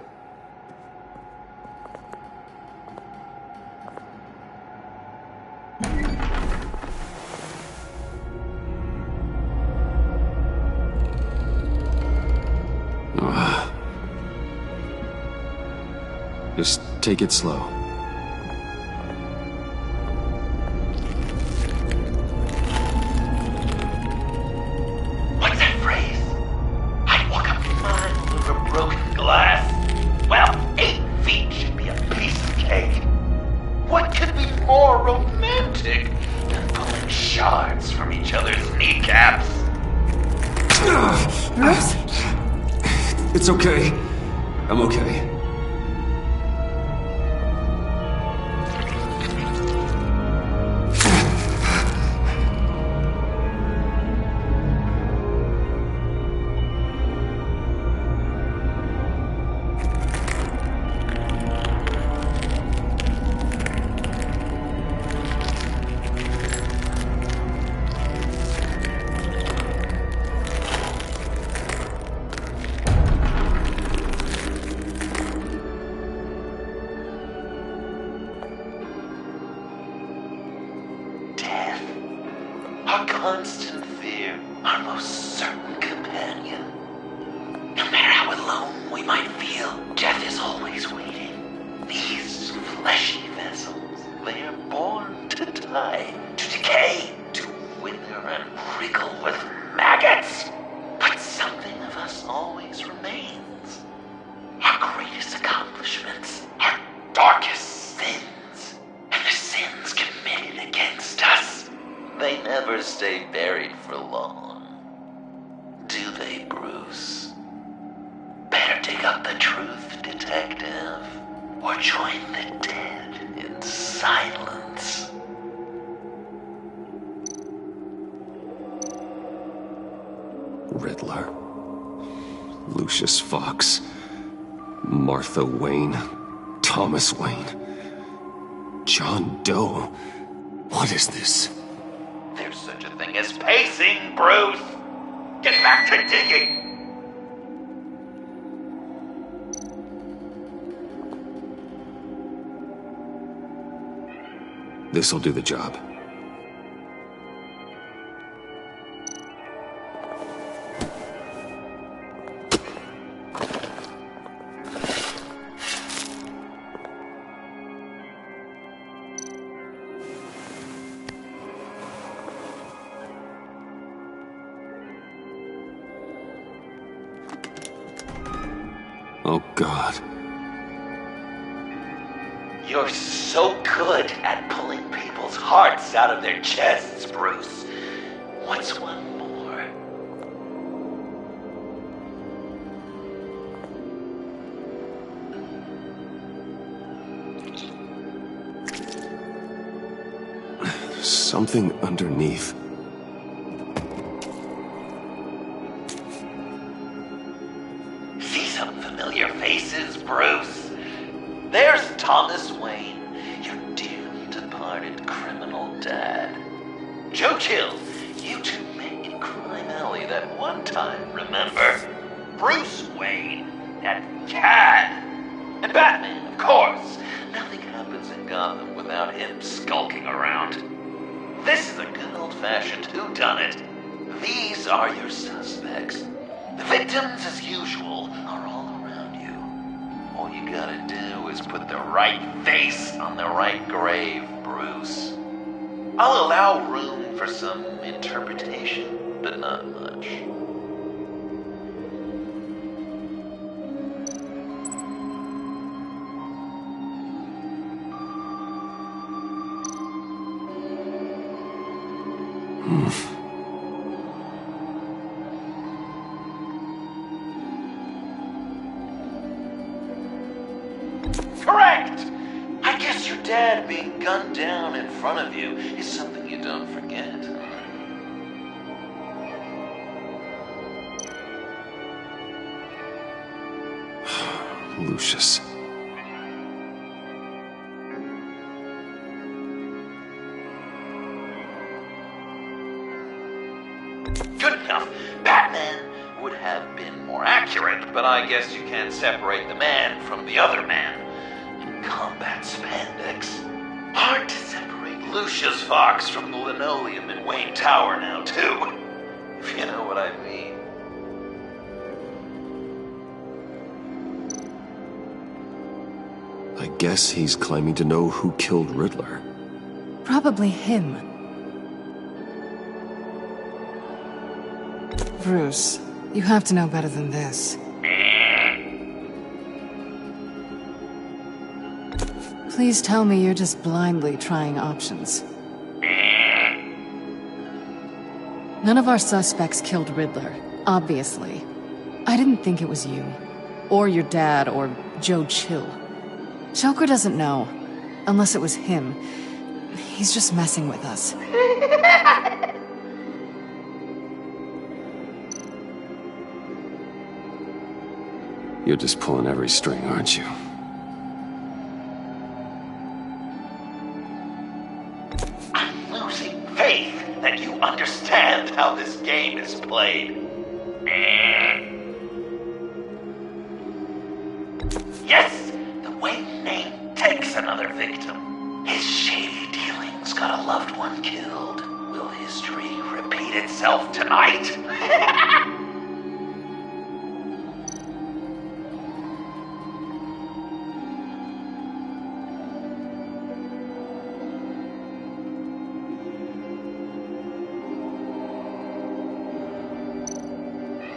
Speaker 9: Just take it slow.
Speaker 1: What's that phrase? I'd walk a mile over broken glass. Well, 8 feet should be a piece of cake. What could be more romantic than pulling shards from each other's kneecaps?
Speaker 19: Bruce?
Speaker 9: It's okay. I'm okay.
Speaker 1: Our constant fear, our most certain companion. No matter how alone we might feel, death is always waiting. These fleshy vessels, they are born to die, to decay, to wither and wriggle with maggots. But something of us always remains. Our greatest accomplishments, our darkest sins, and the sins committed against us. They never stay buried for long. Do they, Bruce? Better dig up the truth, detective, or join the dead in silence.
Speaker 9: Riddler. Lucius Fox. Martha Wayne. Thomas Wayne. John Doe. What is this?
Speaker 1: There's such a thing as pacing, Bruce! Get back to digging!
Speaker 9: This'll do the job.
Speaker 13: Oh, God.
Speaker 1: You're so good at pulling people's hearts out of their chests, Bruce. What's one more?
Speaker 13: Something underneath.
Speaker 1: See some familiar faces, Bruce? There's Thomas Wayne, your dearly departed criminal dad. Joe Chill, you two met in Crime Alley that one time, remember? Bruce Wayne, that cad. And Batman, of course. Nothing happens in Gotham without him skulking around. This is a good old-fashioned whodunit. These are your suspects. The victims, as usual, are all around you. All you gotta do is put the right face on the right grave, Bruce. I'll allow room for some interpretation, but not much. Correct! I guess your dad being gunned down in front of you is something you don't forget.
Speaker 13: Lucius.
Speaker 1: Good enough. Batman would have been more accurate, but I guess you can't separate the man from the other man. In combat spandex. Hard to separate Lucius Fox from the linoleum in Wayne Tower now, too. If you know what I mean.
Speaker 13: I guess he's claiming to know who killed Riddler.
Speaker 19: Probably him. Bruce, you have to know better than this. Please tell me you're just blindly trying options. None of our suspects killed Riddler, obviously. I didn't think it was you, or your dad, or Joe Chill. Joker doesn't know, unless it was him. He's just messing with us.
Speaker 13: You're just pulling every string, aren't you?
Speaker 1: I'm losing faith that you understand how this game is played. Yes, the Wayne name takes another victim. His shady dealings got a loved one killed. Will history repeat itself tonight?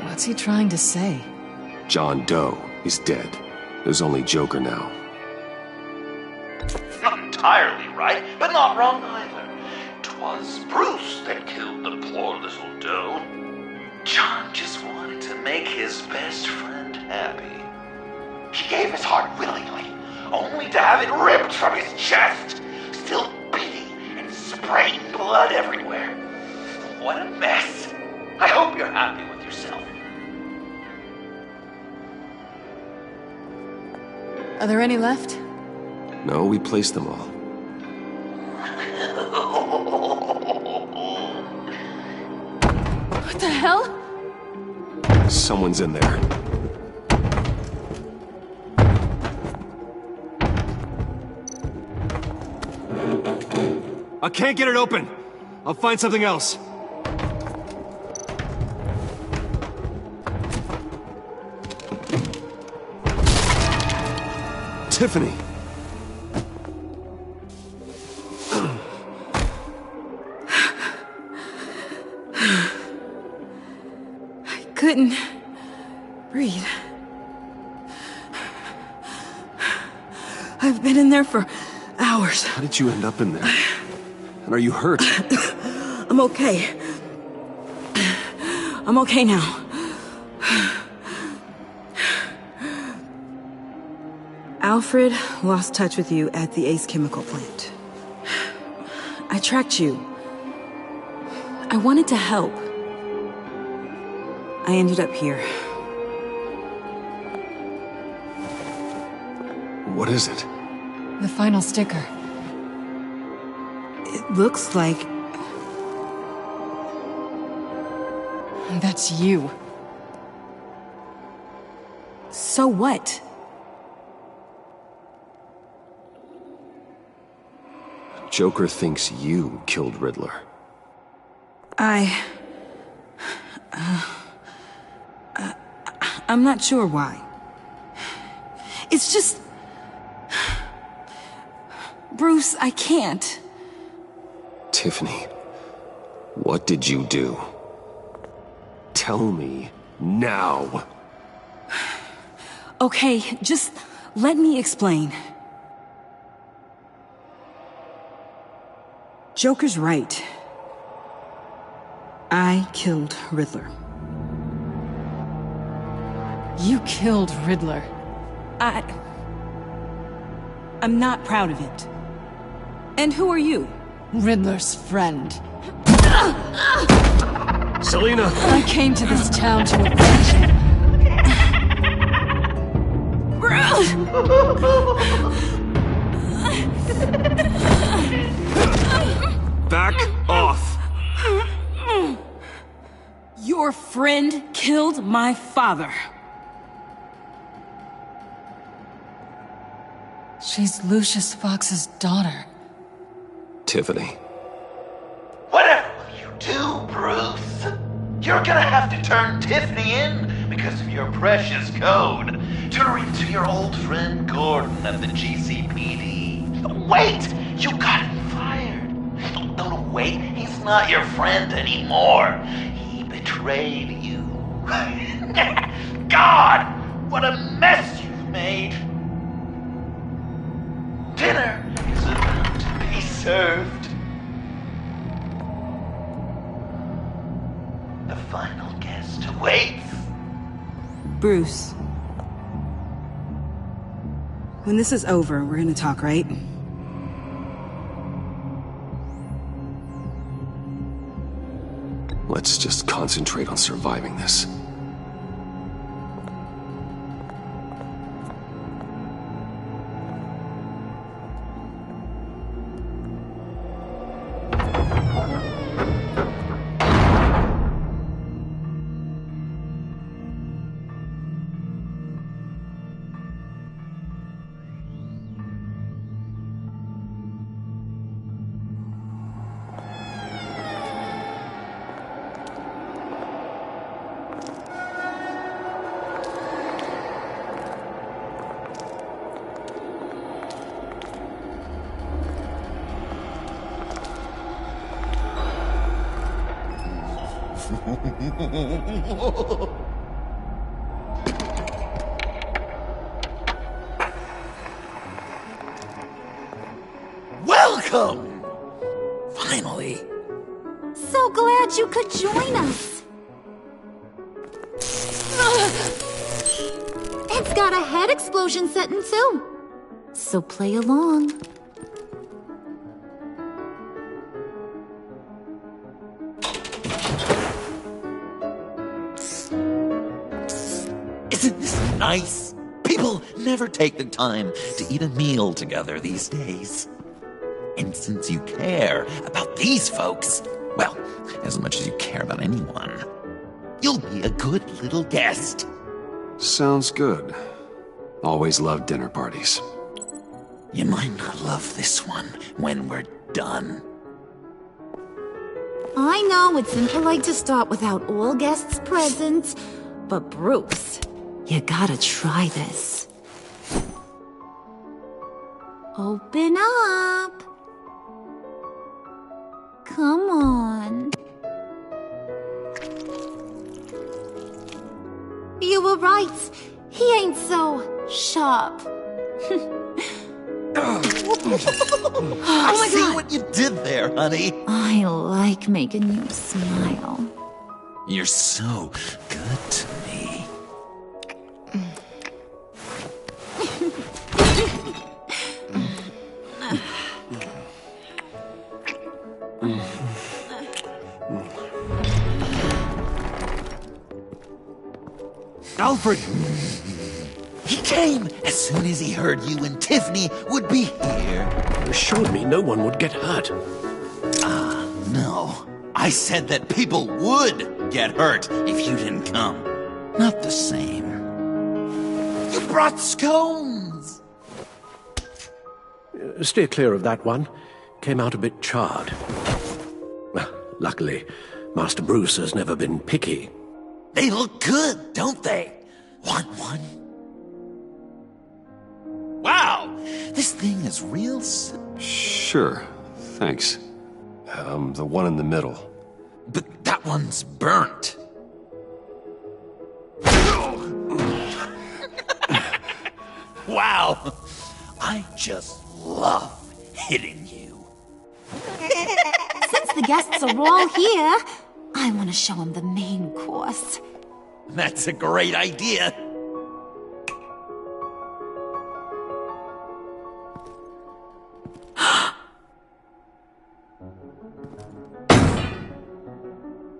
Speaker 19: What's he trying to say?
Speaker 13: John Doe is dead. There's only Joker now.
Speaker 1: Not entirely right, but not wrong either. 'Twas Bruce that killed the poor little Doe. John just wanted to make his best friend happy. He gave his heart willingly, only to have it ripped from his chest, still beating and spraying blood everywhere. What a mess. I hope you're happy with yourself.
Speaker 19: Are there any left?
Speaker 13: No, we placed them all.
Speaker 19: What the hell?
Speaker 13: Someone's in there.
Speaker 9: I can't get it open. I'll find something else.
Speaker 13: Tiffany!
Speaker 6: I couldn't breathe. I've been in there for hours.
Speaker 13: How did you end up in there? And are you hurt?
Speaker 6: I'm okay. I'm okay now. Alfred lost touch with you at the Ace Chemical plant. I tracked you. I wanted to help. I ended up here.
Speaker 13: What is it?
Speaker 19: The final sticker.
Speaker 6: It looks like...
Speaker 19: That's you.
Speaker 6: So what?
Speaker 13: Joker thinks you killed Riddler.
Speaker 6: I'm not sure why. It's just... Bruce, I can't.
Speaker 13: Tiffany, what did you do? Tell me now.
Speaker 6: Okay, just let me explain. Joker's right. I killed Riddler.
Speaker 19: You killed Riddler.
Speaker 6: I'm not proud of it. And who are you?
Speaker 19: Riddler's friend.
Speaker 13: Selina!
Speaker 19: I came to this town to avenge him.
Speaker 13: Back off!
Speaker 6: Your friend killed my father.
Speaker 19: She's Lucius Fox's daughter.
Speaker 13: Tiffany.
Speaker 1: Whatever will you do, Bruce? You're gonna have to turn Tiffany in because of your precious code. Turn her into your old friend Gordon at the GCPD. Wait! You got him fired. No, wait. He's not your friend anymore. He betrayed you. God! What a mess you've made. Dinner is about to be served. The final guest awaits.
Speaker 6: Bruce. When this is over, we're gonna talk, right?
Speaker 13: Let's just concentrate on surviving this.
Speaker 1: Welcome! Finally.
Speaker 11: So glad you could join us. It's got a head explosion setting too. So play along.
Speaker 1: Isn't this nice? People never take the time to eat a meal together these days. And since you care about these folks, well, as much as you care about anyone, you'll be a good little guest.
Speaker 13: Sounds good. Always loved dinner parties.
Speaker 1: You might not love this one when we're done.
Speaker 11: I know it's impolite to start without all guests present, but Bruce, you gotta try this. Open up. Come on. You were right. He ain't so sharp.
Speaker 1: I see what you did there, honey.
Speaker 11: I like making you smile.
Speaker 1: You're so good to me.
Speaker 7: Alfred!
Speaker 1: He came as soon as he heard you and Tiffany would be here.
Speaker 10: You assured me no one would get hurt.
Speaker 1: No. I said that people would get hurt if you didn't come. Not the same. You brought scones!
Speaker 10: Steer clear of that one. Came out a bit charred. Luckily, Master Bruce has never been picky.
Speaker 1: They look good, don't they? Want one? Wow! This thing is real
Speaker 13: Sure, thanks. The one in the middle.
Speaker 1: But that one's burnt. Wow! I just love hitting you.
Speaker 11: Since the guests are all here, I want to show them the main course.
Speaker 1: That's a great idea.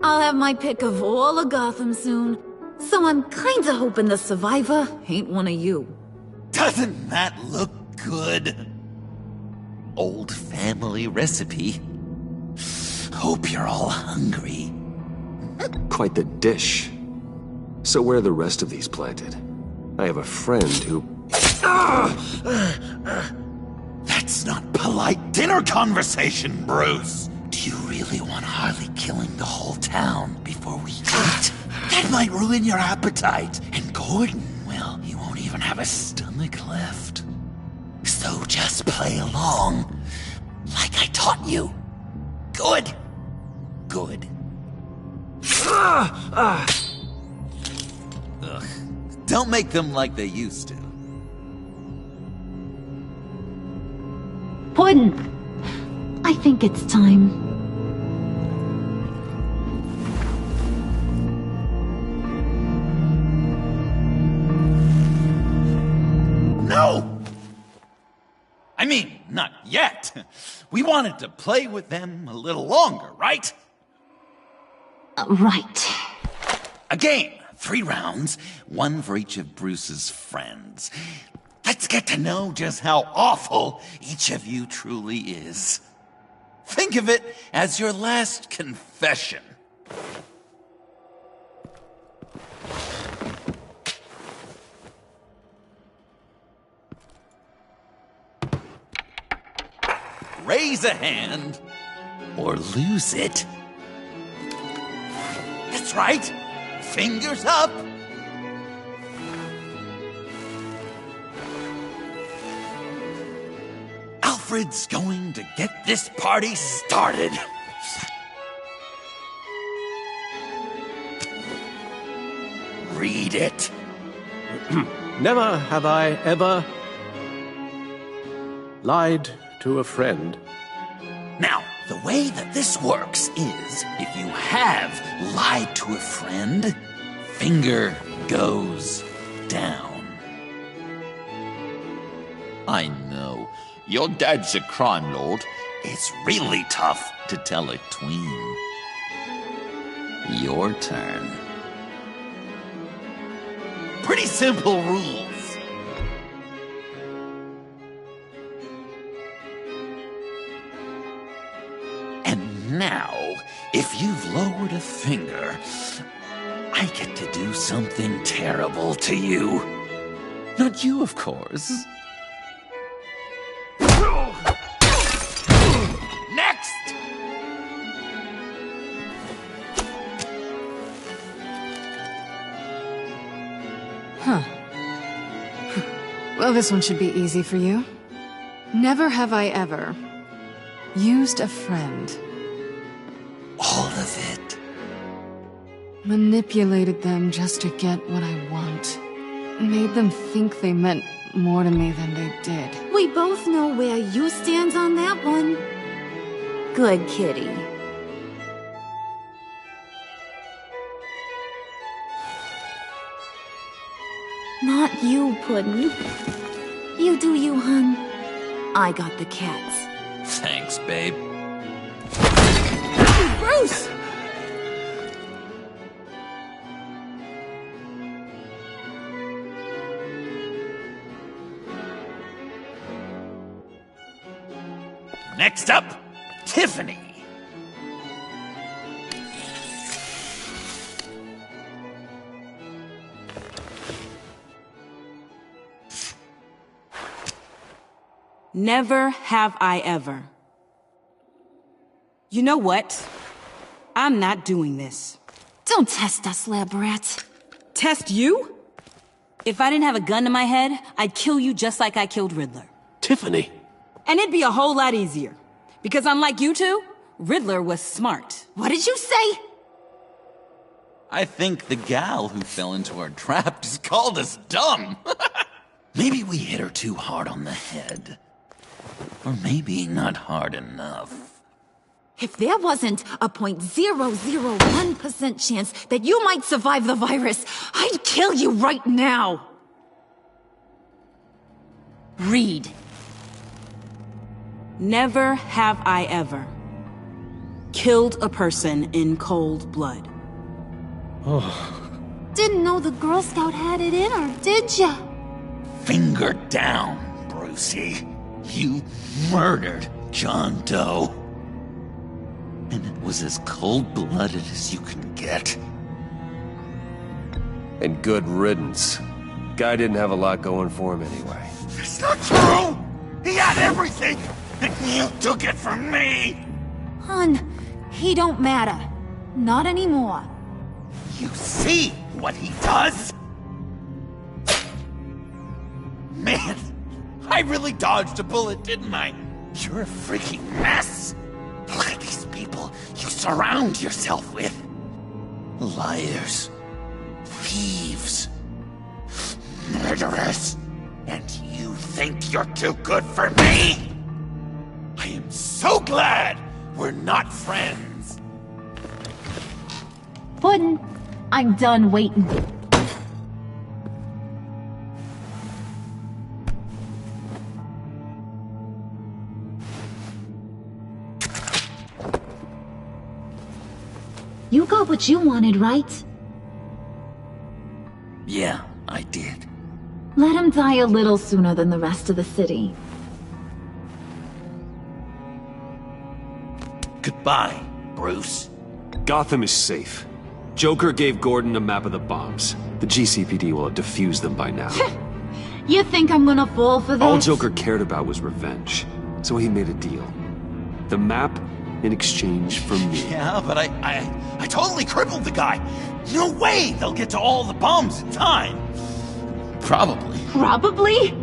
Speaker 11: I'll have my pick of all of Gotham soon, so I'm kinda hoping the survivor ain't one of you.
Speaker 1: Doesn't that look good? Old family recipe. Hope you're all hungry.
Speaker 13: Quite the dish. So where are the rest of these planted? I have a friend who...
Speaker 1: That's not polite dinner conversation, Bruce. Do you really want Harley killing the whole town before we eat? That might ruin your appetite. And Gordon, well, he won't even have a stomach left. So just play along, like I taught you. Good. Good. Ugh. Don't make them like they used to.
Speaker 11: Puddin', I think it's time.
Speaker 1: No! I mean, not yet. We wanted to play with them a little longer, right?
Speaker 11: Right.
Speaker 1: A game. 3 rounds, 1 for each of Bruce's friends. Let's get to know just how awful each of you truly is. Think of it as your last confession. Raise a hand, or lose it. That's right. Fingers up. Alfred's going to get this party started. Read it.
Speaker 10: Never have I ever lied to a friend.
Speaker 1: Now, the way that this works is, if you have lied to a friend, finger goes down. I know, your dad's a crime lord. It's really tough to tell a tween. Your turn. Pretty simple rules. Now, if you've lowered a finger, I get to do something terrible to you. Not you, of course. Next!
Speaker 19: Huh. Well, this one should be easy for you. Never have I ever used a friend.
Speaker 1: All of it.
Speaker 19: Manipulated them just to get what I want. made them think they meant more to me than they did.
Speaker 11: We both know where you stand on that one. Good kitty. Not you, Puddin'. You do you, hun. I got the cats.
Speaker 1: Thanks, babe.
Speaker 11: Bruce!
Speaker 1: Next up, Tiffany.
Speaker 20: Never have I ever. You know what? I'm not doing this.
Speaker 11: Don't test us, lab rat.
Speaker 20: Test you? If I didn't have a gun to my head, I'd kill you just like I killed Riddler.
Speaker 10: Tiffany.
Speaker 20: And it'd be a whole lot easier. Because unlike you two, Riddler was smart.
Speaker 11: What did you say?
Speaker 1: I think the gal who fell into our trap just called us dumb. Maybe we hit her too hard on the head. Or maybe not hard enough.
Speaker 11: If there wasn't a 0.001% chance that you might survive the virus, I'd kill you right now.
Speaker 20: Read. Never have I ever killed a person in cold blood.
Speaker 11: Didn't know the Girl Scout had it in her, did ya?
Speaker 1: Finger down, Brucey. You murdered John Doe. And it was as cold-blooded as you can get.
Speaker 13: And good riddance. Guy didn't have a lot going for him anyway.
Speaker 1: It's not true! He had everything! And you took it from me!
Speaker 11: Hun, he don't matter. Not anymore.
Speaker 1: You see what he does? Man, I really dodged a bullet, didn't I? You're a freaking mess. Look at these people you surround yourself with. Liars. Thieves. Murderers. And you think you're too good for me? I am so glad we're not friends.
Speaker 11: Puddin', I'm done waiting. You got what you wanted, right?
Speaker 1: Yeah, I did.
Speaker 11: Let him die a little sooner than the rest of the city.
Speaker 1: Goodbye, Bruce.
Speaker 9: Gotham is safe. Joker gave Gordon a map of the bombs. The GCPD will have defused them by now.
Speaker 11: You think I'm gonna fall for this?
Speaker 9: All Joker cared about was revenge, so he made a deal. The map in exchange for me.
Speaker 1: Yeah, but I totally crippled the guy. No way they'll get to all the bombs in time. Probably.
Speaker 11: Probably?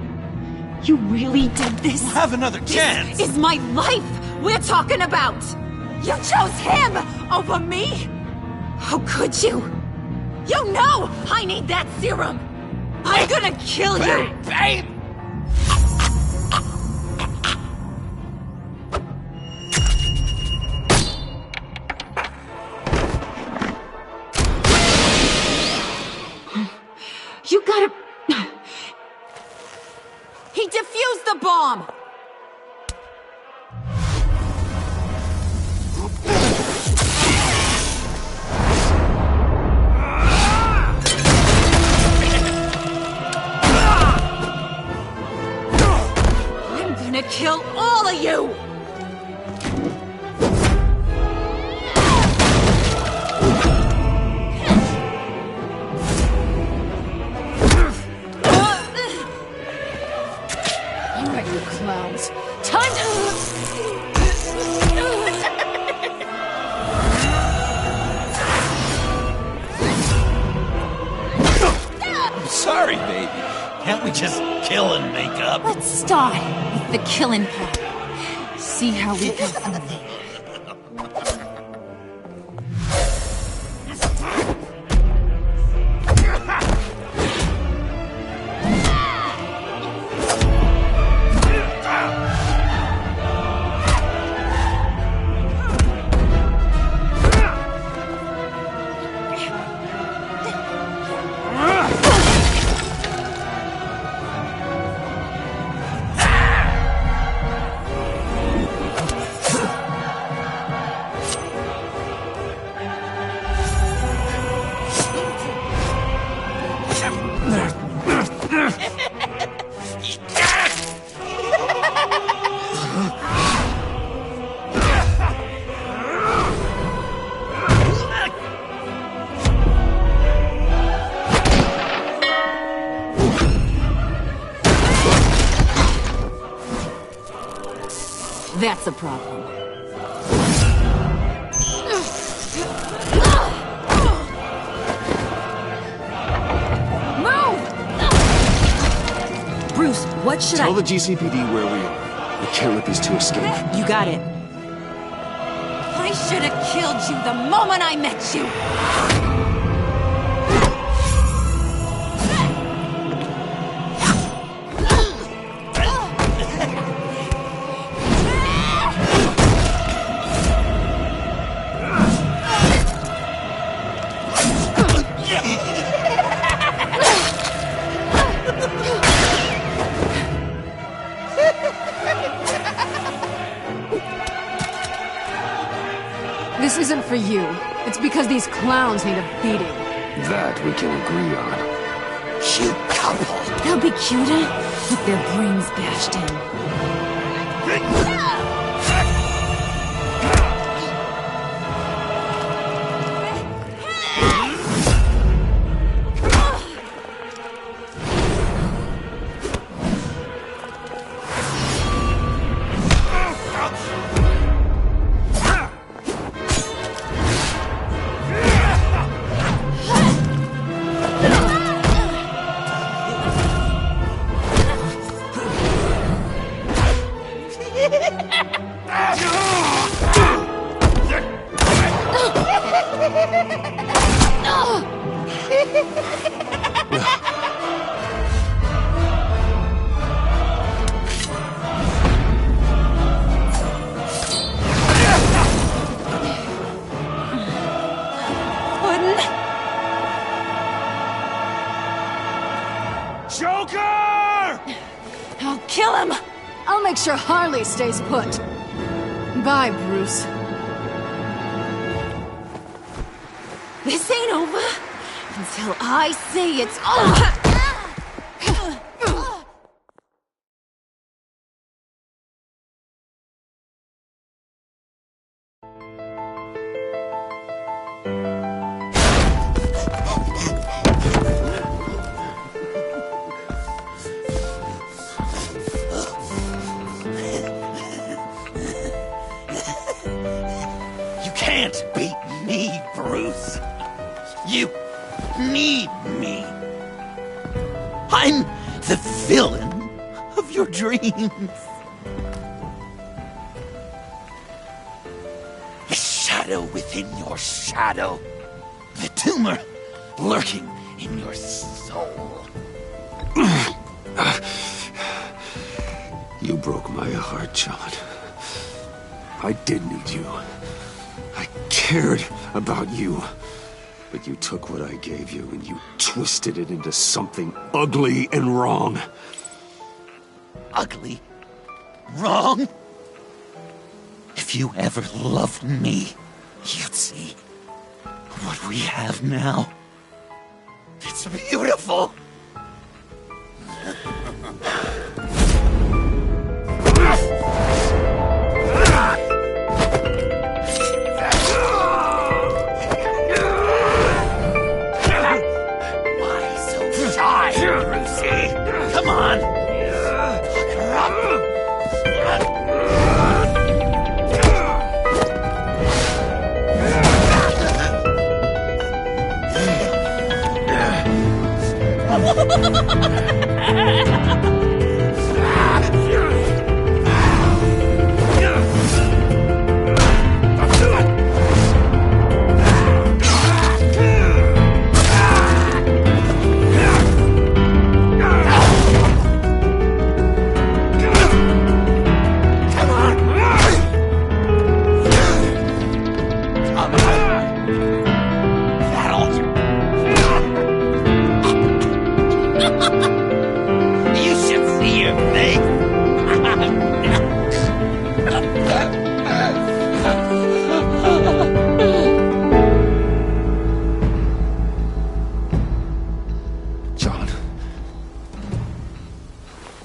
Speaker 11: You really did this?
Speaker 1: We'll have another chance.
Speaker 11: This is my life we're talking about. You chose him over me? How could you? You know I need that serum. I'm gonna kill you.
Speaker 1: Babe!
Speaker 11: You gotta... He defused the bomb! I'm gonna kill all of you!
Speaker 19: Clowns. Time to...
Speaker 1: I'm sorry, baby. Can't we just kill and make up?
Speaker 11: Let's start with the killing part. See how we go from there. That's a problem. Move!
Speaker 6: Bruce, what should
Speaker 9: Tell the GCPD where we are. We can't let these two escape.
Speaker 6: You got it.
Speaker 11: I should have killed you the moment I met you!
Speaker 19: This isn't for you. It's because these clowns need a beating.
Speaker 3: That we can agree on.
Speaker 1: Cute couple.
Speaker 11: They'll be cuter with their brains bashed in.
Speaker 19: Joker! I'll kill him! I'll make sure Harley stays put. Bye, Bruce.
Speaker 11: This ain't over until I say it's over!
Speaker 1: Can't beat me, Bruce. You need me. I'm the villain of your dreams. A shadow within your shadow. The tumor lurking in your soul.
Speaker 3: You broke my heart, John. I did need you. I cared about you. But you took what I gave you and you twisted it into something ugly and wrong.
Speaker 1: Ugly? Wrong? If you ever loved me, you'd see what we have now. It's beautiful. Come on! Fuck her up!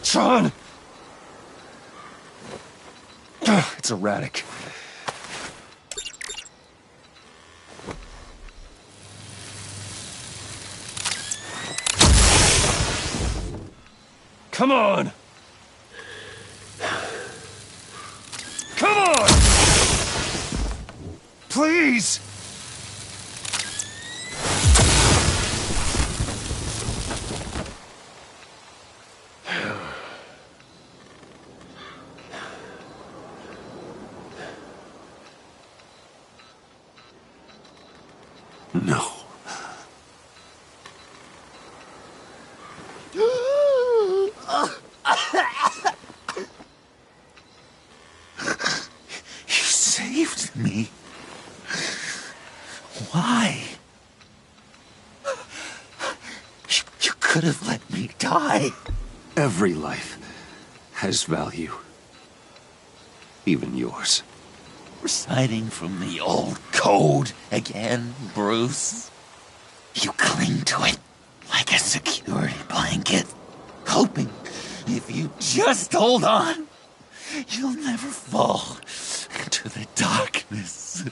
Speaker 3: John! It's erratic. Come on!
Speaker 5: please!
Speaker 3: No.
Speaker 5: You saved me. Why? You could have let me die.
Speaker 3: Every life has value. Even yours.
Speaker 5: Reciting from the old code again, Bruce. You cling to it like a security blanket, hoping if you just hold on, you'll never fall into the darkness.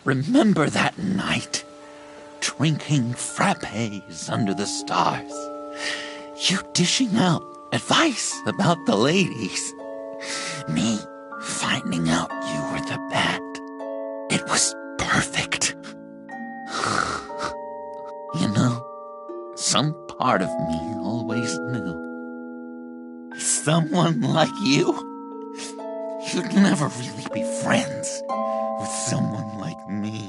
Speaker 5: Remember that night? Drinking frappes under the stars. You dishing out advice about the ladies. Me finding out you were the bat. It was perfect. You know, some part of me always knew. Someone like you, you'd never really be friends with someone like me.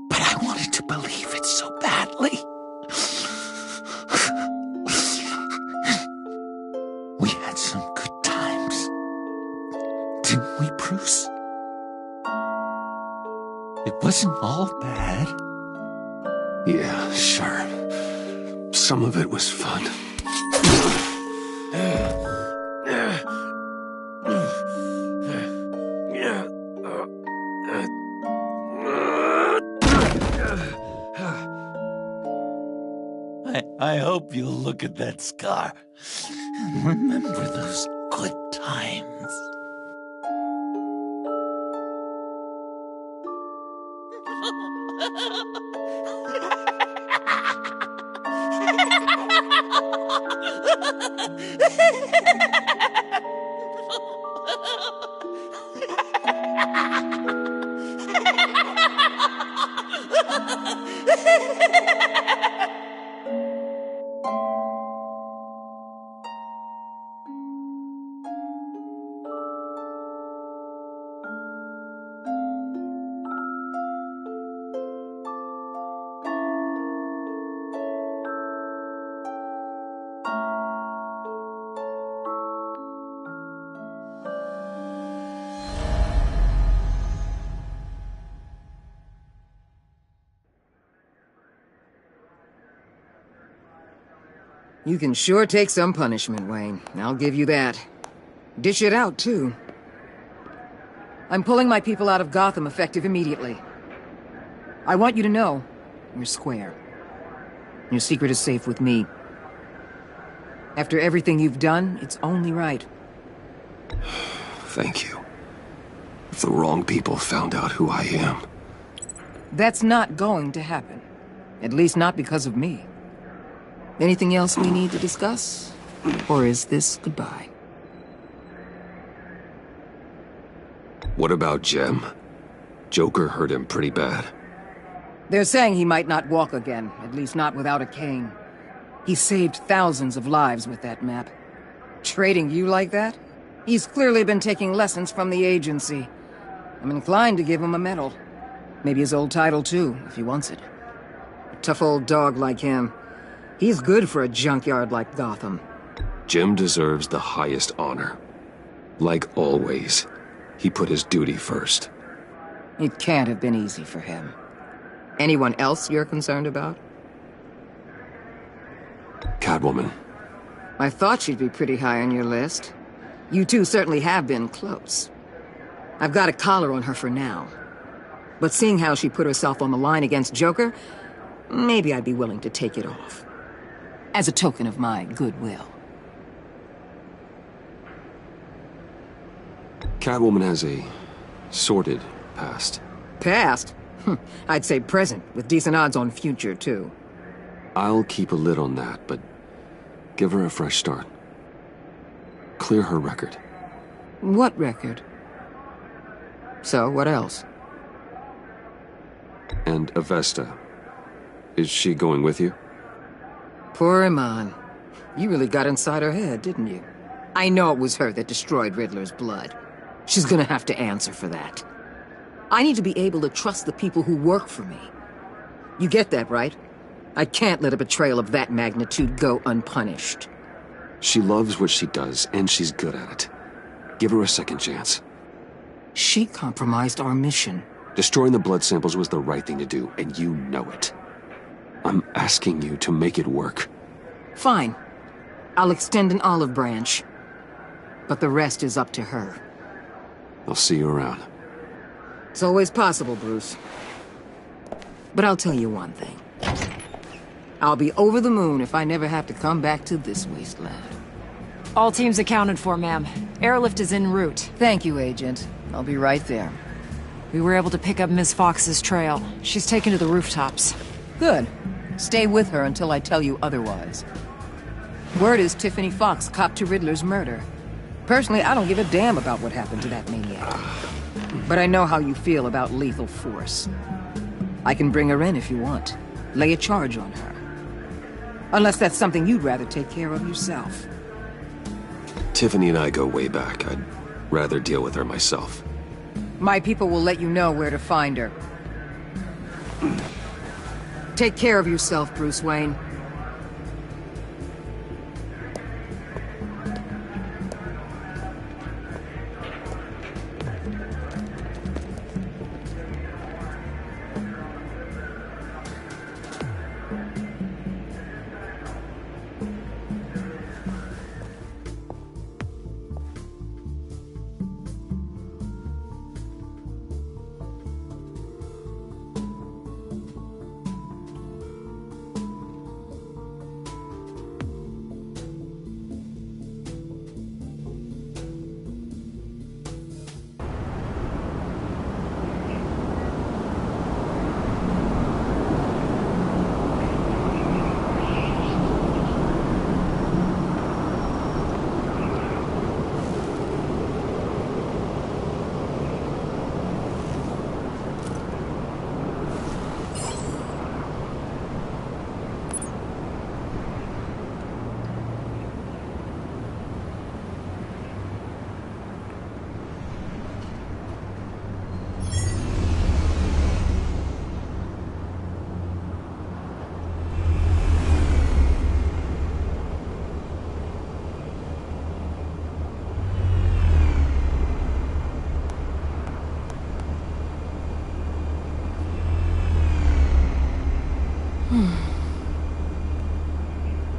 Speaker 5: But I wanted to believe it so badly. We had some good times, didn't we, Bruce? It wasn't all bad.
Speaker 3: Yeah, sure. Some of it was fun.
Speaker 5: I hope you'll look at that scar and remember those good times.
Speaker 17: You can sure take some punishment, Wayne. I'll give you that. Dish it out, too. I'm pulling my people out of Gotham effective immediately. I want you to know, you're square. Your secret is safe with me. After everything you've done, it's only right.
Speaker 3: Thank you. If the wrong people found out who I am...
Speaker 17: That's not going to happen. At least not because of me. Anything else we need to discuss? Or is this goodbye?
Speaker 3: What about Jem? Joker hurt him pretty bad.
Speaker 17: They're saying he might not walk again, at least not without a cane. He saved thousands of lives with that map. Trading you like that? He's clearly been taking lessons from the agency. I'm inclined to give him a medal. Maybe his old title too, if he wants it. A tough old dog like him. He's good for a junkyard like Gotham.
Speaker 3: Jem deserves the highest honor. Like always, he put his duty first.
Speaker 17: It can't have been easy for him. Anyone else you're concerned about?
Speaker 3: Catwoman.
Speaker 17: I thought she'd be pretty high on your list. You two certainly have been close. I've got a collar on her for now. But seeing how she put herself on the line against Joker, maybe I'd be willing to take it off. As a token of my goodwill.
Speaker 3: Catwoman has a sordid past.
Speaker 17: Past? I'd say present, with decent odds on future, too.
Speaker 9: I'll keep a lid on that, but give her a fresh start. Clear her record.
Speaker 17: What record? So, what else?
Speaker 9: And Avesta. Is she going with you?
Speaker 17: Poor Iman. You really got inside her head, didn't you? I know it was her that destroyed Riddler's blood. She's gonna have to answer for that. I need to be able to trust the people who work for me. You get that, right? I can't let a betrayal of that magnitude go unpunished.
Speaker 9: She loves what she does, and she's good at it. Give her a second chance.
Speaker 17: She compromised our mission.
Speaker 9: Destroying the blood samples was the right thing to do, and you know it. I'm asking you to make it work.
Speaker 17: Fine. I'll extend an olive branch. But the rest is up to her.
Speaker 9: I'll see you around.
Speaker 17: It's always possible, Bruce. But I'll tell you one thing. I'll be over the moon if I never have to come back to this wasteland.
Speaker 21: All teams accounted for, ma'am. Airlift is en route.
Speaker 17: Thank you, Agent. I'll be right there.
Speaker 21: We were able to pick up Miss Fox's trail. She's taken to the rooftops.
Speaker 17: Good. Stay with her until I tell you otherwise. Word is Tiffany Fox copped to Riddler's murder. Personally, I don't give a damn about what happened to that maniac. But I know how you feel about lethal force. I can bring her in if you want. Lay a charge on her. Unless that's something you'd rather take care of yourself.
Speaker 9: Tiffany and I go way back. I'd rather deal with her myself.
Speaker 17: My people will let you know where to find her. Take care of yourself, Bruce Wayne.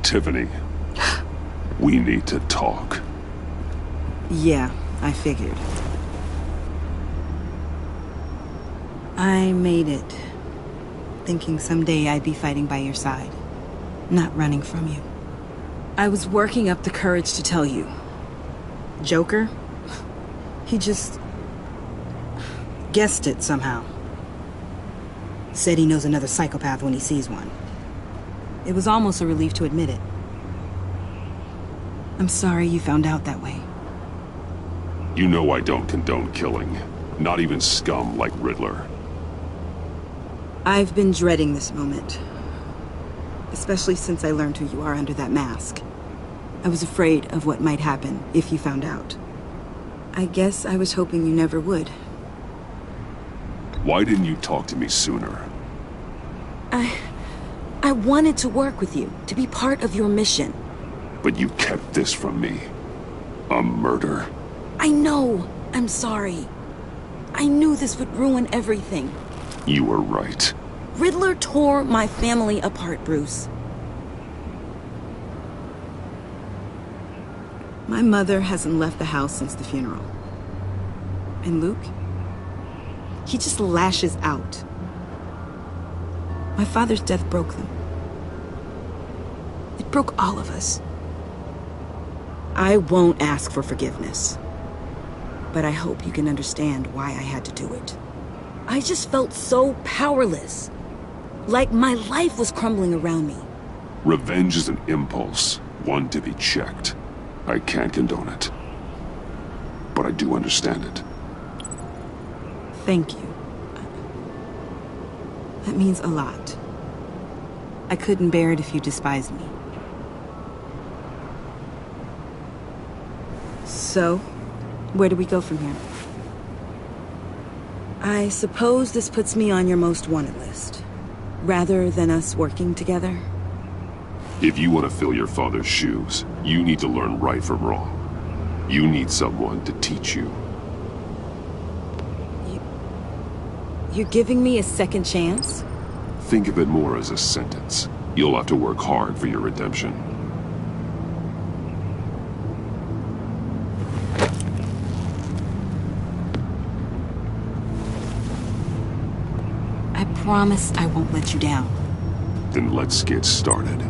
Speaker 3: Tiffany, we need to talk.
Speaker 20: Yeah, I figured. I made it. Thinking someday I'd be fighting by your side. Not running from you. I was working up the courage to tell you. Joker? He just... guessed it somehow. Said he knows another psychopath when he sees one. It was almost a relief to admit it. I'm sorry you found out that way.
Speaker 3: You know I don't condone killing. Not even scum like Riddler.
Speaker 20: I've been dreading this moment. Especially since I learned who you are under that mask. I was afraid of what might happen if you found out. I guess I was hoping you never would.
Speaker 3: Why didn't you talk to me sooner?
Speaker 20: I wanted to work with you, to be part of your mission.
Speaker 3: But you kept this from me. A murder.
Speaker 20: I know. I'm sorry. I knew this would ruin everything.
Speaker 3: You were right.
Speaker 20: Riddler tore my family apart, Bruce. My mother hasn't left the house since the funeral. And Luke? He just lashes out. My father's death broke them. It broke all of us. I won't ask for forgiveness. But I hope you can understand why I had to do it. I just felt so powerless. Like my life was crumbling around me.
Speaker 3: Revenge is an impulse, one to be checked. I can't condone it. But I do understand it.
Speaker 20: Thank you. That means a lot. I couldn't bear it if you despised me. So, where do we go from here? I suppose this puts me on your most wanted list, rather than us working together.
Speaker 3: If you want to fill your father's shoes, you need to learn right from wrong. You need someone to teach you.
Speaker 20: You're giving me a second chance?
Speaker 3: Think of it more as a sentence. You'll have to work hard for your redemption.
Speaker 20: I promise I won't let you down.
Speaker 3: Then let's get started.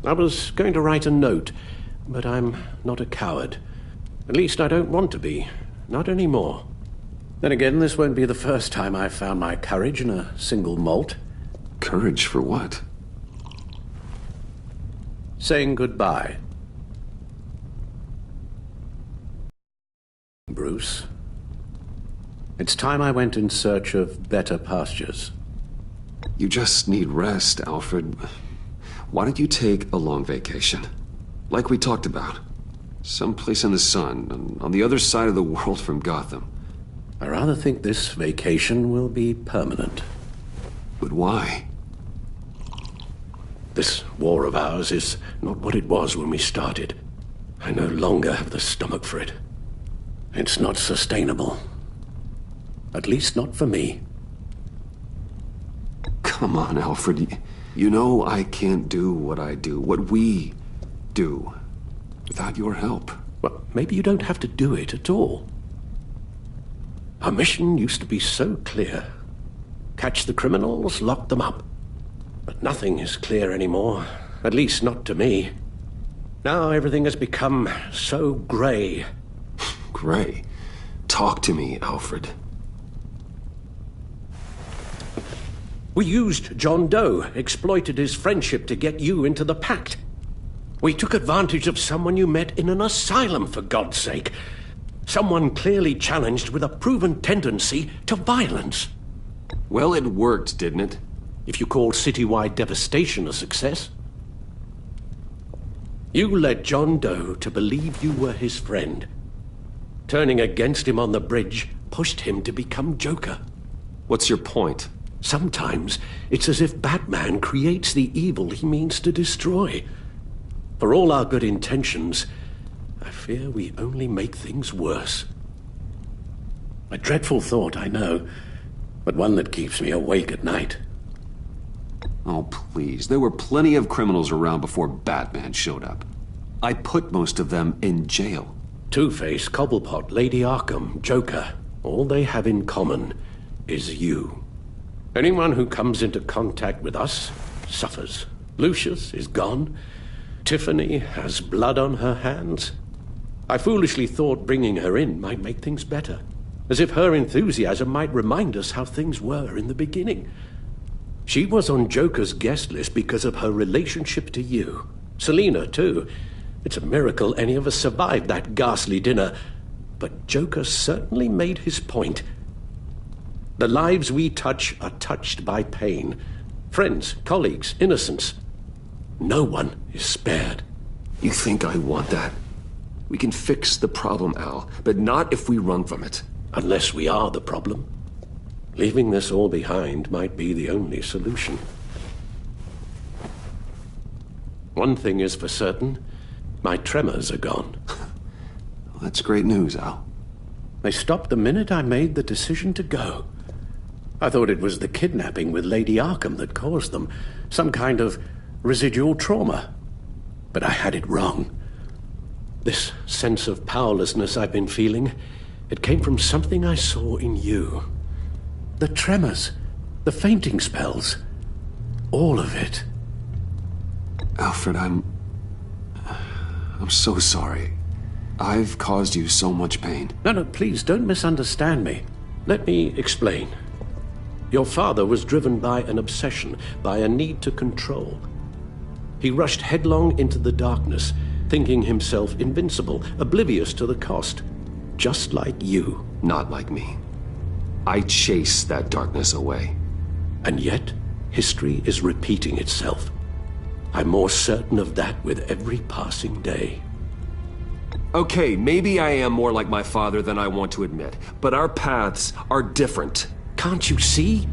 Speaker 10: I was going to write a note, but I'm not a coward. At least I don't want to be. Not anymore. Then again, this won't be the first time I've found my courage in a single malt.
Speaker 3: Courage for what?
Speaker 10: Saying goodbye. Bruce. It's time I went in search of better pastures.
Speaker 9: You just need rest, Alfred. Why don't you take a long vacation? Like we talked about. Someplace in the sun, on the other side of the world from Gotham.
Speaker 10: I rather think this vacation will be permanent.
Speaker 9: But why?
Speaker 10: This war of ours is not what it was when we started. I no longer have the stomach for it. It's not sustainable. At least not for me.
Speaker 9: Come on, Alfred. You know I can't do what I do, what we do, without your help.
Speaker 10: Well, maybe you don't have to do it at all. Our mission used to be so clear. Catch the criminals, lock them up. But nothing is clear anymore, at least not to me. Now everything has become so grey.
Speaker 9: Grey? Talk to me, Alfred.
Speaker 10: We used John Doe, exploited his friendship to get you into the pact. We took advantage of someone you met in an asylum, for God's sake. Someone clearly challenged with a proven tendency to violence.
Speaker 9: Well, it worked, didn't it?
Speaker 10: If you call citywide devastation a success. You led John Doe to believe you were his friend. Turning against him on the bridge pushed him to become Joker.
Speaker 9: What's your point?
Speaker 10: Sometimes it's as if Batman creates the evil he means to destroy. For all our good intentions, I fear we only make things worse. A dreadful thought, I know, but one that keeps me awake at night.
Speaker 9: Oh, please. There were plenty of criminals around before Batman showed up. I put most of them in jail.
Speaker 10: Two-Face, Cobblepot, Lady Arkham, Joker, all they have in common is you. Anyone who comes into contact with us suffers. Lucius is gone. Tiffany has blood on her hands. I foolishly thought bringing her in might make things better, as if her enthusiasm might remind us how things were in the beginning. She was on Joker's guest list because of her relationship to you. Selina, too. It's a miracle any of us survived that ghastly dinner. But Joker certainly made his point. The lives we touch are touched by pain. Friends, colleagues, innocents. No one is spared.
Speaker 9: You think I want that?
Speaker 13: We can fix the problem, Al, but not if we run from it.
Speaker 10: Unless we are the problem. Leaving this all behind might be the only solution. One thing is for certain, my tremors are gone.
Speaker 13: Well, that's great news, Al.
Speaker 10: They stopped the minute I made the decision to go. I thought it was the kidnapping with Lady Arkham that caused them, some kind of residual trauma. But I had it wrong. This sense of powerlessness I've been feeling, it came from something I saw in you. The tremors, the fainting spells, all of it.
Speaker 13: Alfred, I'm so sorry. I've caused you so much pain.
Speaker 10: No, please, don't misunderstand me. Let me explain. Your father was driven by an obsession, by a need to control. He rushed headlong into the darkness, thinking himself invincible, oblivious to the cost. Just like you.
Speaker 13: Not like me. I chase that darkness away.
Speaker 10: And yet, history is repeating itself. I'm more certain of that with every passing day.
Speaker 13: Okay, maybe I am more like my father than I want to admit, but our paths are different.
Speaker 10: Can't you see?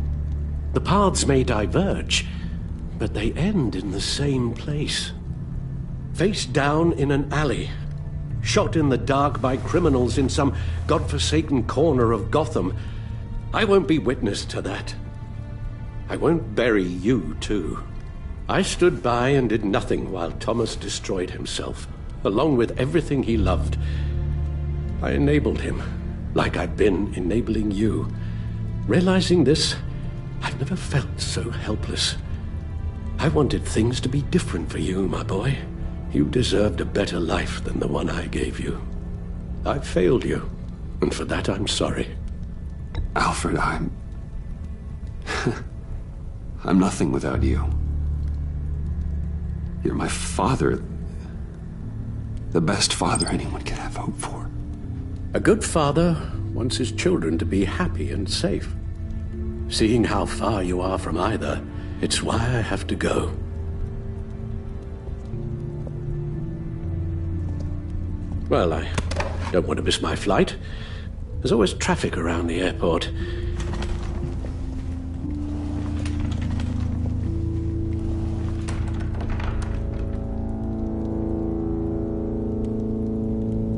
Speaker 10: The paths may diverge, but they end in the same place. Face down in an alley, shot in the dark by criminals in some godforsaken corner of Gotham. I won't be witness to that. I won't bury you, too. I stood by and did nothing while Thomas destroyed himself, along with everything he loved. I enabled him, like I've been enabling you. Realizing this, I've never felt so helpless. I wanted things to be different for you, my boy. You deserved a better life than the one I gave you. I failed you, and for that I'm sorry.
Speaker 13: Alfred, I'm nothing without you. You're my father. The best father anyone could have hope for.
Speaker 10: A good father wants his children to be happy and safe. Seeing how far you are from either, it's why I have to go. Well, I don't want to miss my flight. There's always traffic around the airport.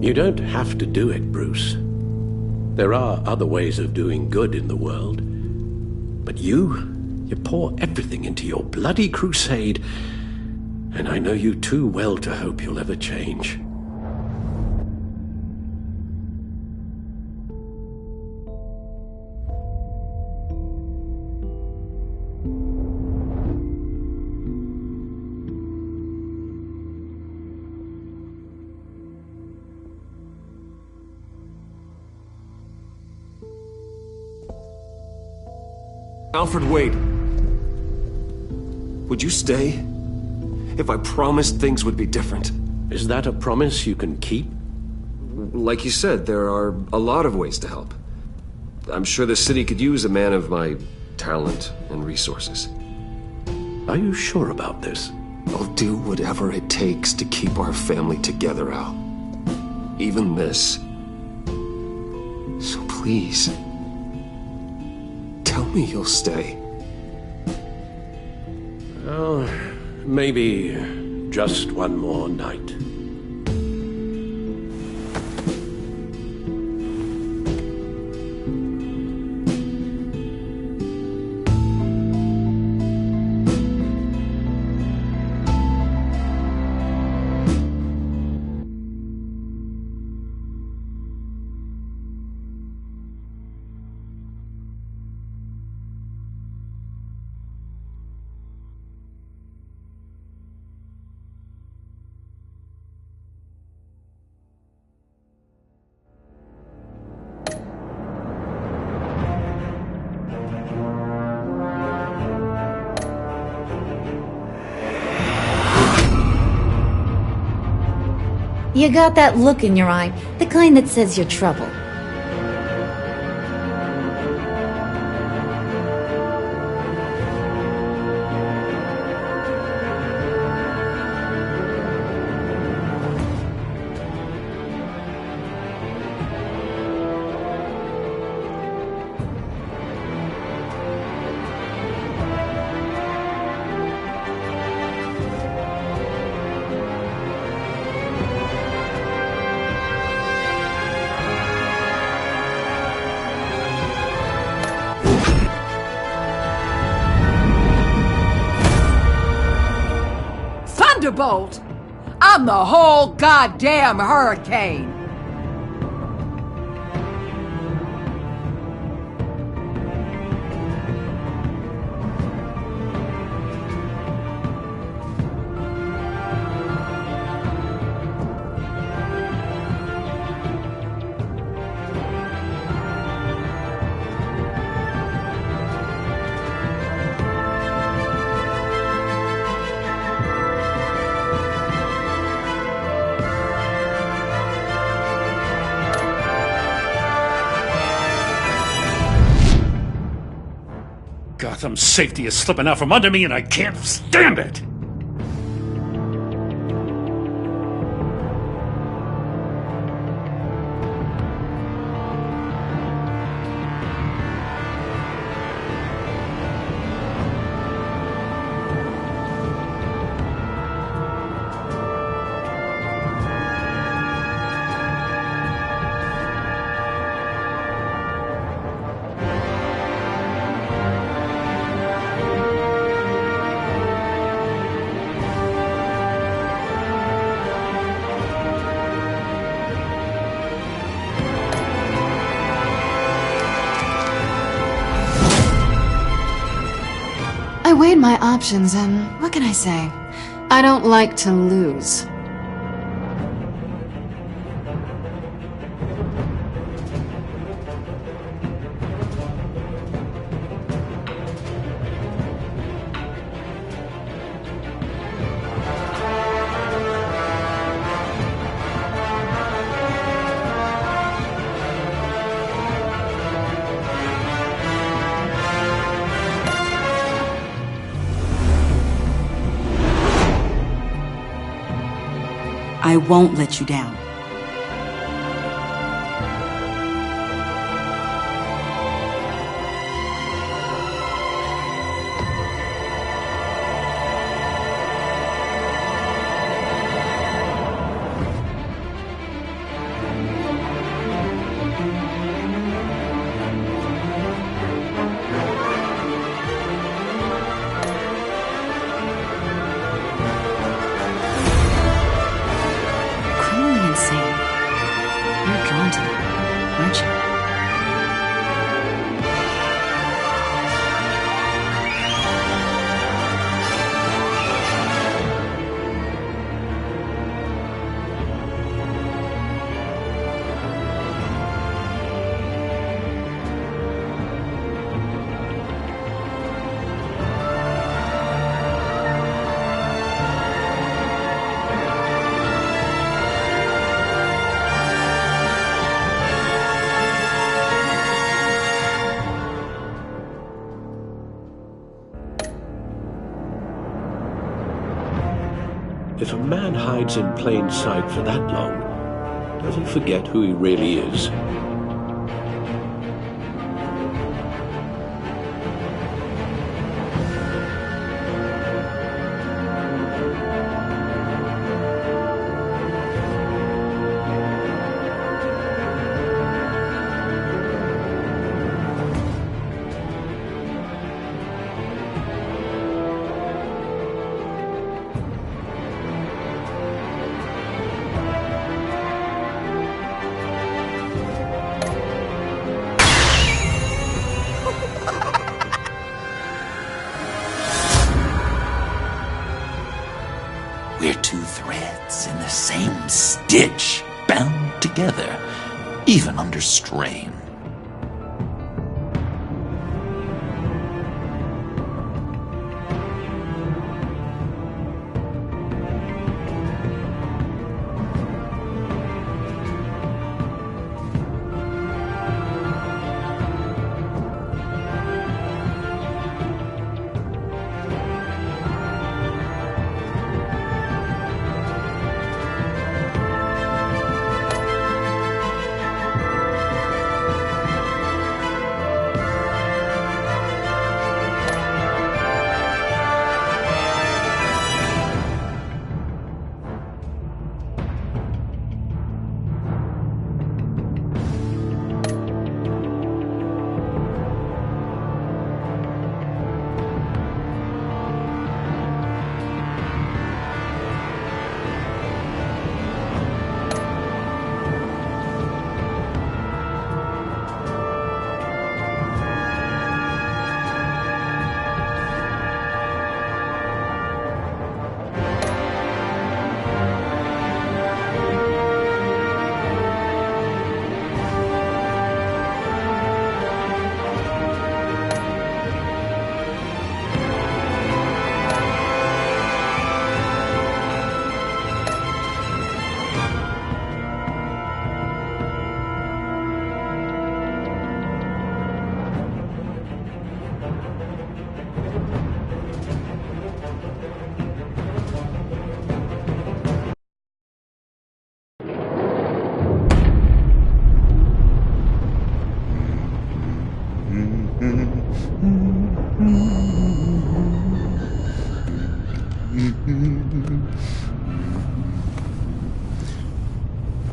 Speaker 10: You don't have to do it, Bruce. There are other ways of doing good in the world. But you pour everything into your bloody crusade, and I know you too well to hope you'll ever change.
Speaker 13: Alfred, wait. Would you stay? If I promised things would be different.
Speaker 10: Is that a promise you can keep?
Speaker 13: Like you said, there are a lot of ways to help. I'm sure the city could use a man of my talent and resources.
Speaker 10: Are you sure about this?
Speaker 13: I'll do whatever it takes to keep our family together, Al. Even this. So please, tell me you'll stay.
Speaker 10: Oh, maybe just one more night.
Speaker 11: You got that look in your eye, the kind that says you're trouble.
Speaker 17: thunderbolt? I'm the whole goddamn hurricane.
Speaker 2: Gotham's safety is slipping out from under me, and I can't stand it!
Speaker 19: I weighed my options, and what can I say? I don't like to lose.
Speaker 20: I won't let you down.
Speaker 10: If a man hides in plain sight for that long, does he forget who he really is?
Speaker 5: We're two threads in the same stitch, bound together, even under strain.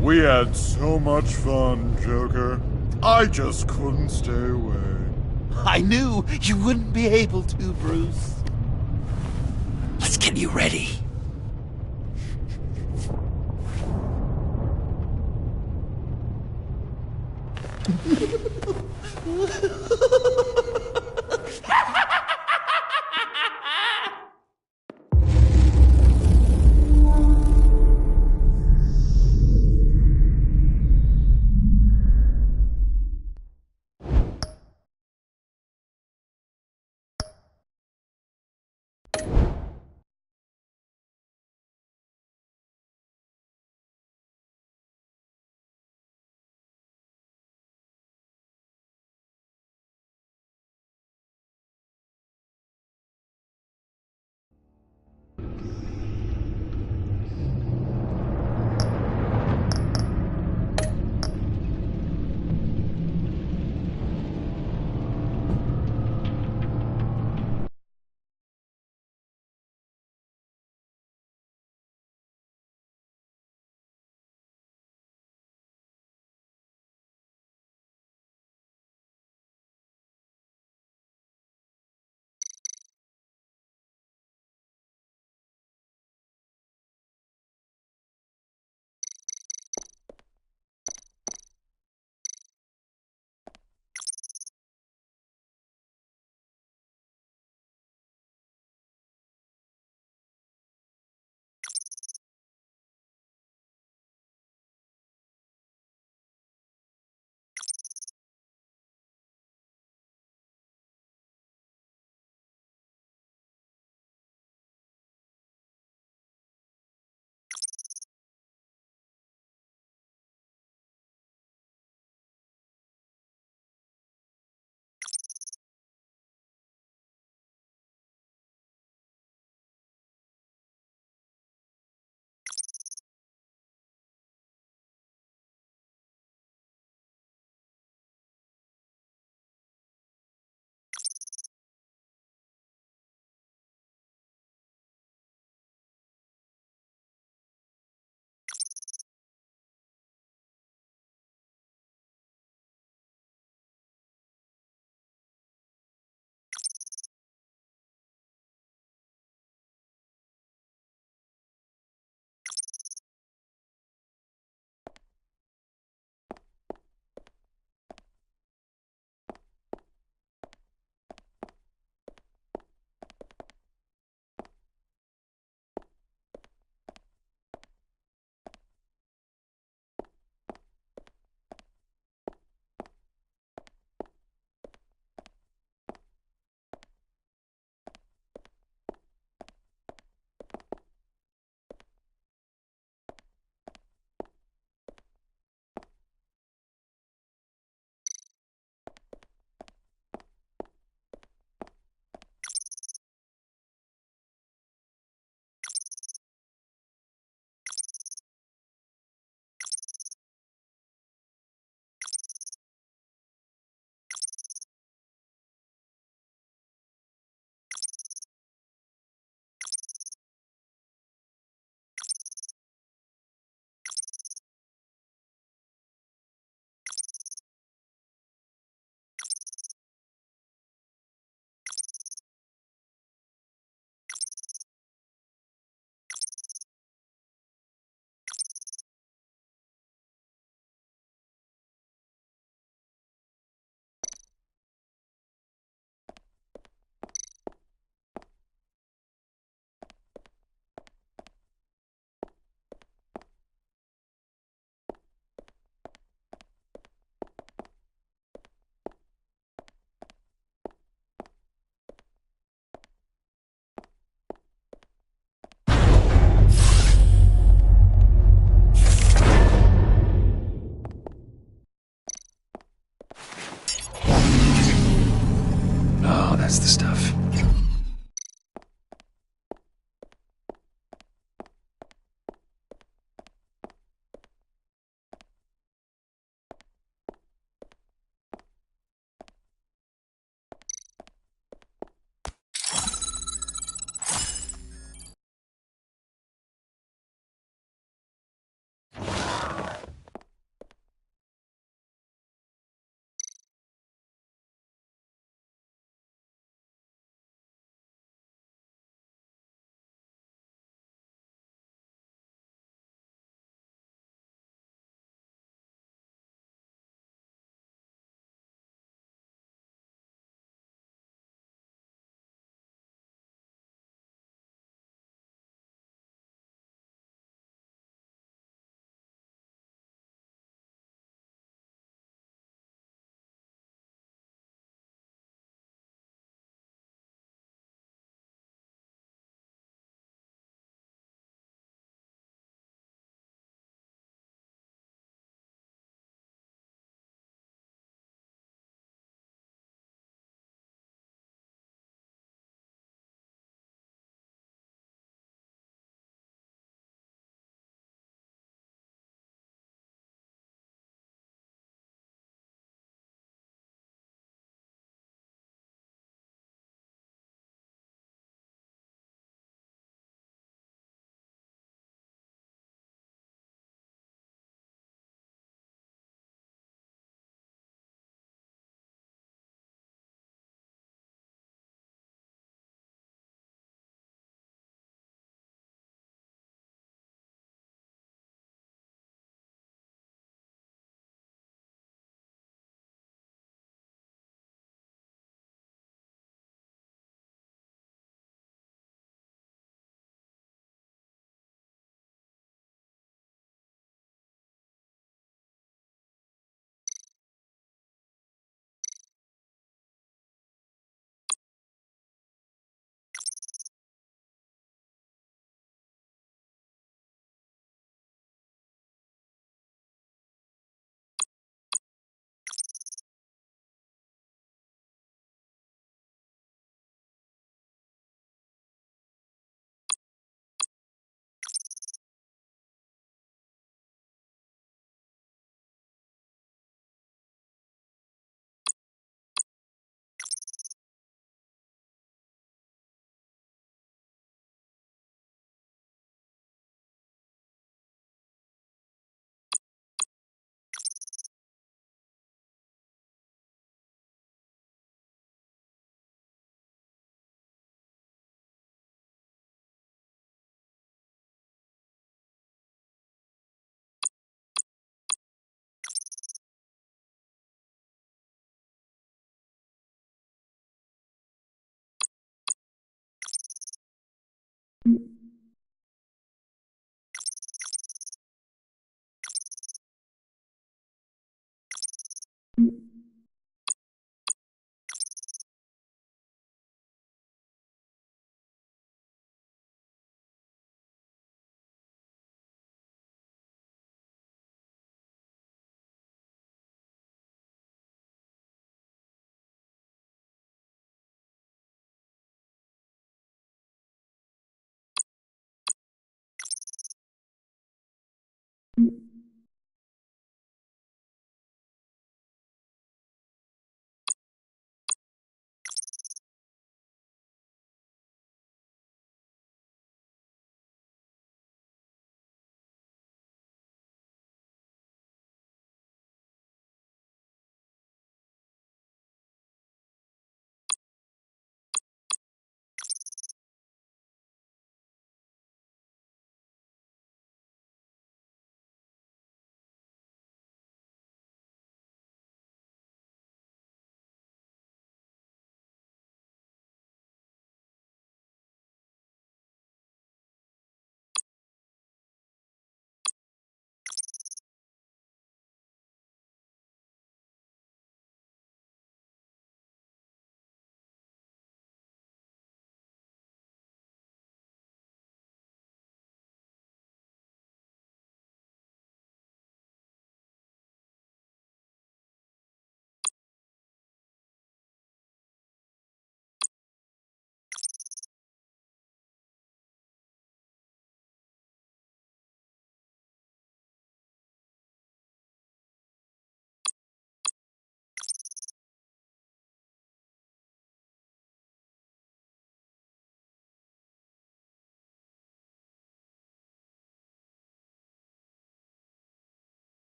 Speaker 8: We had so much fun, Joker. I just couldn't stay away.
Speaker 5: I knew you wouldn't be able to, Bruce. Let's get you ready.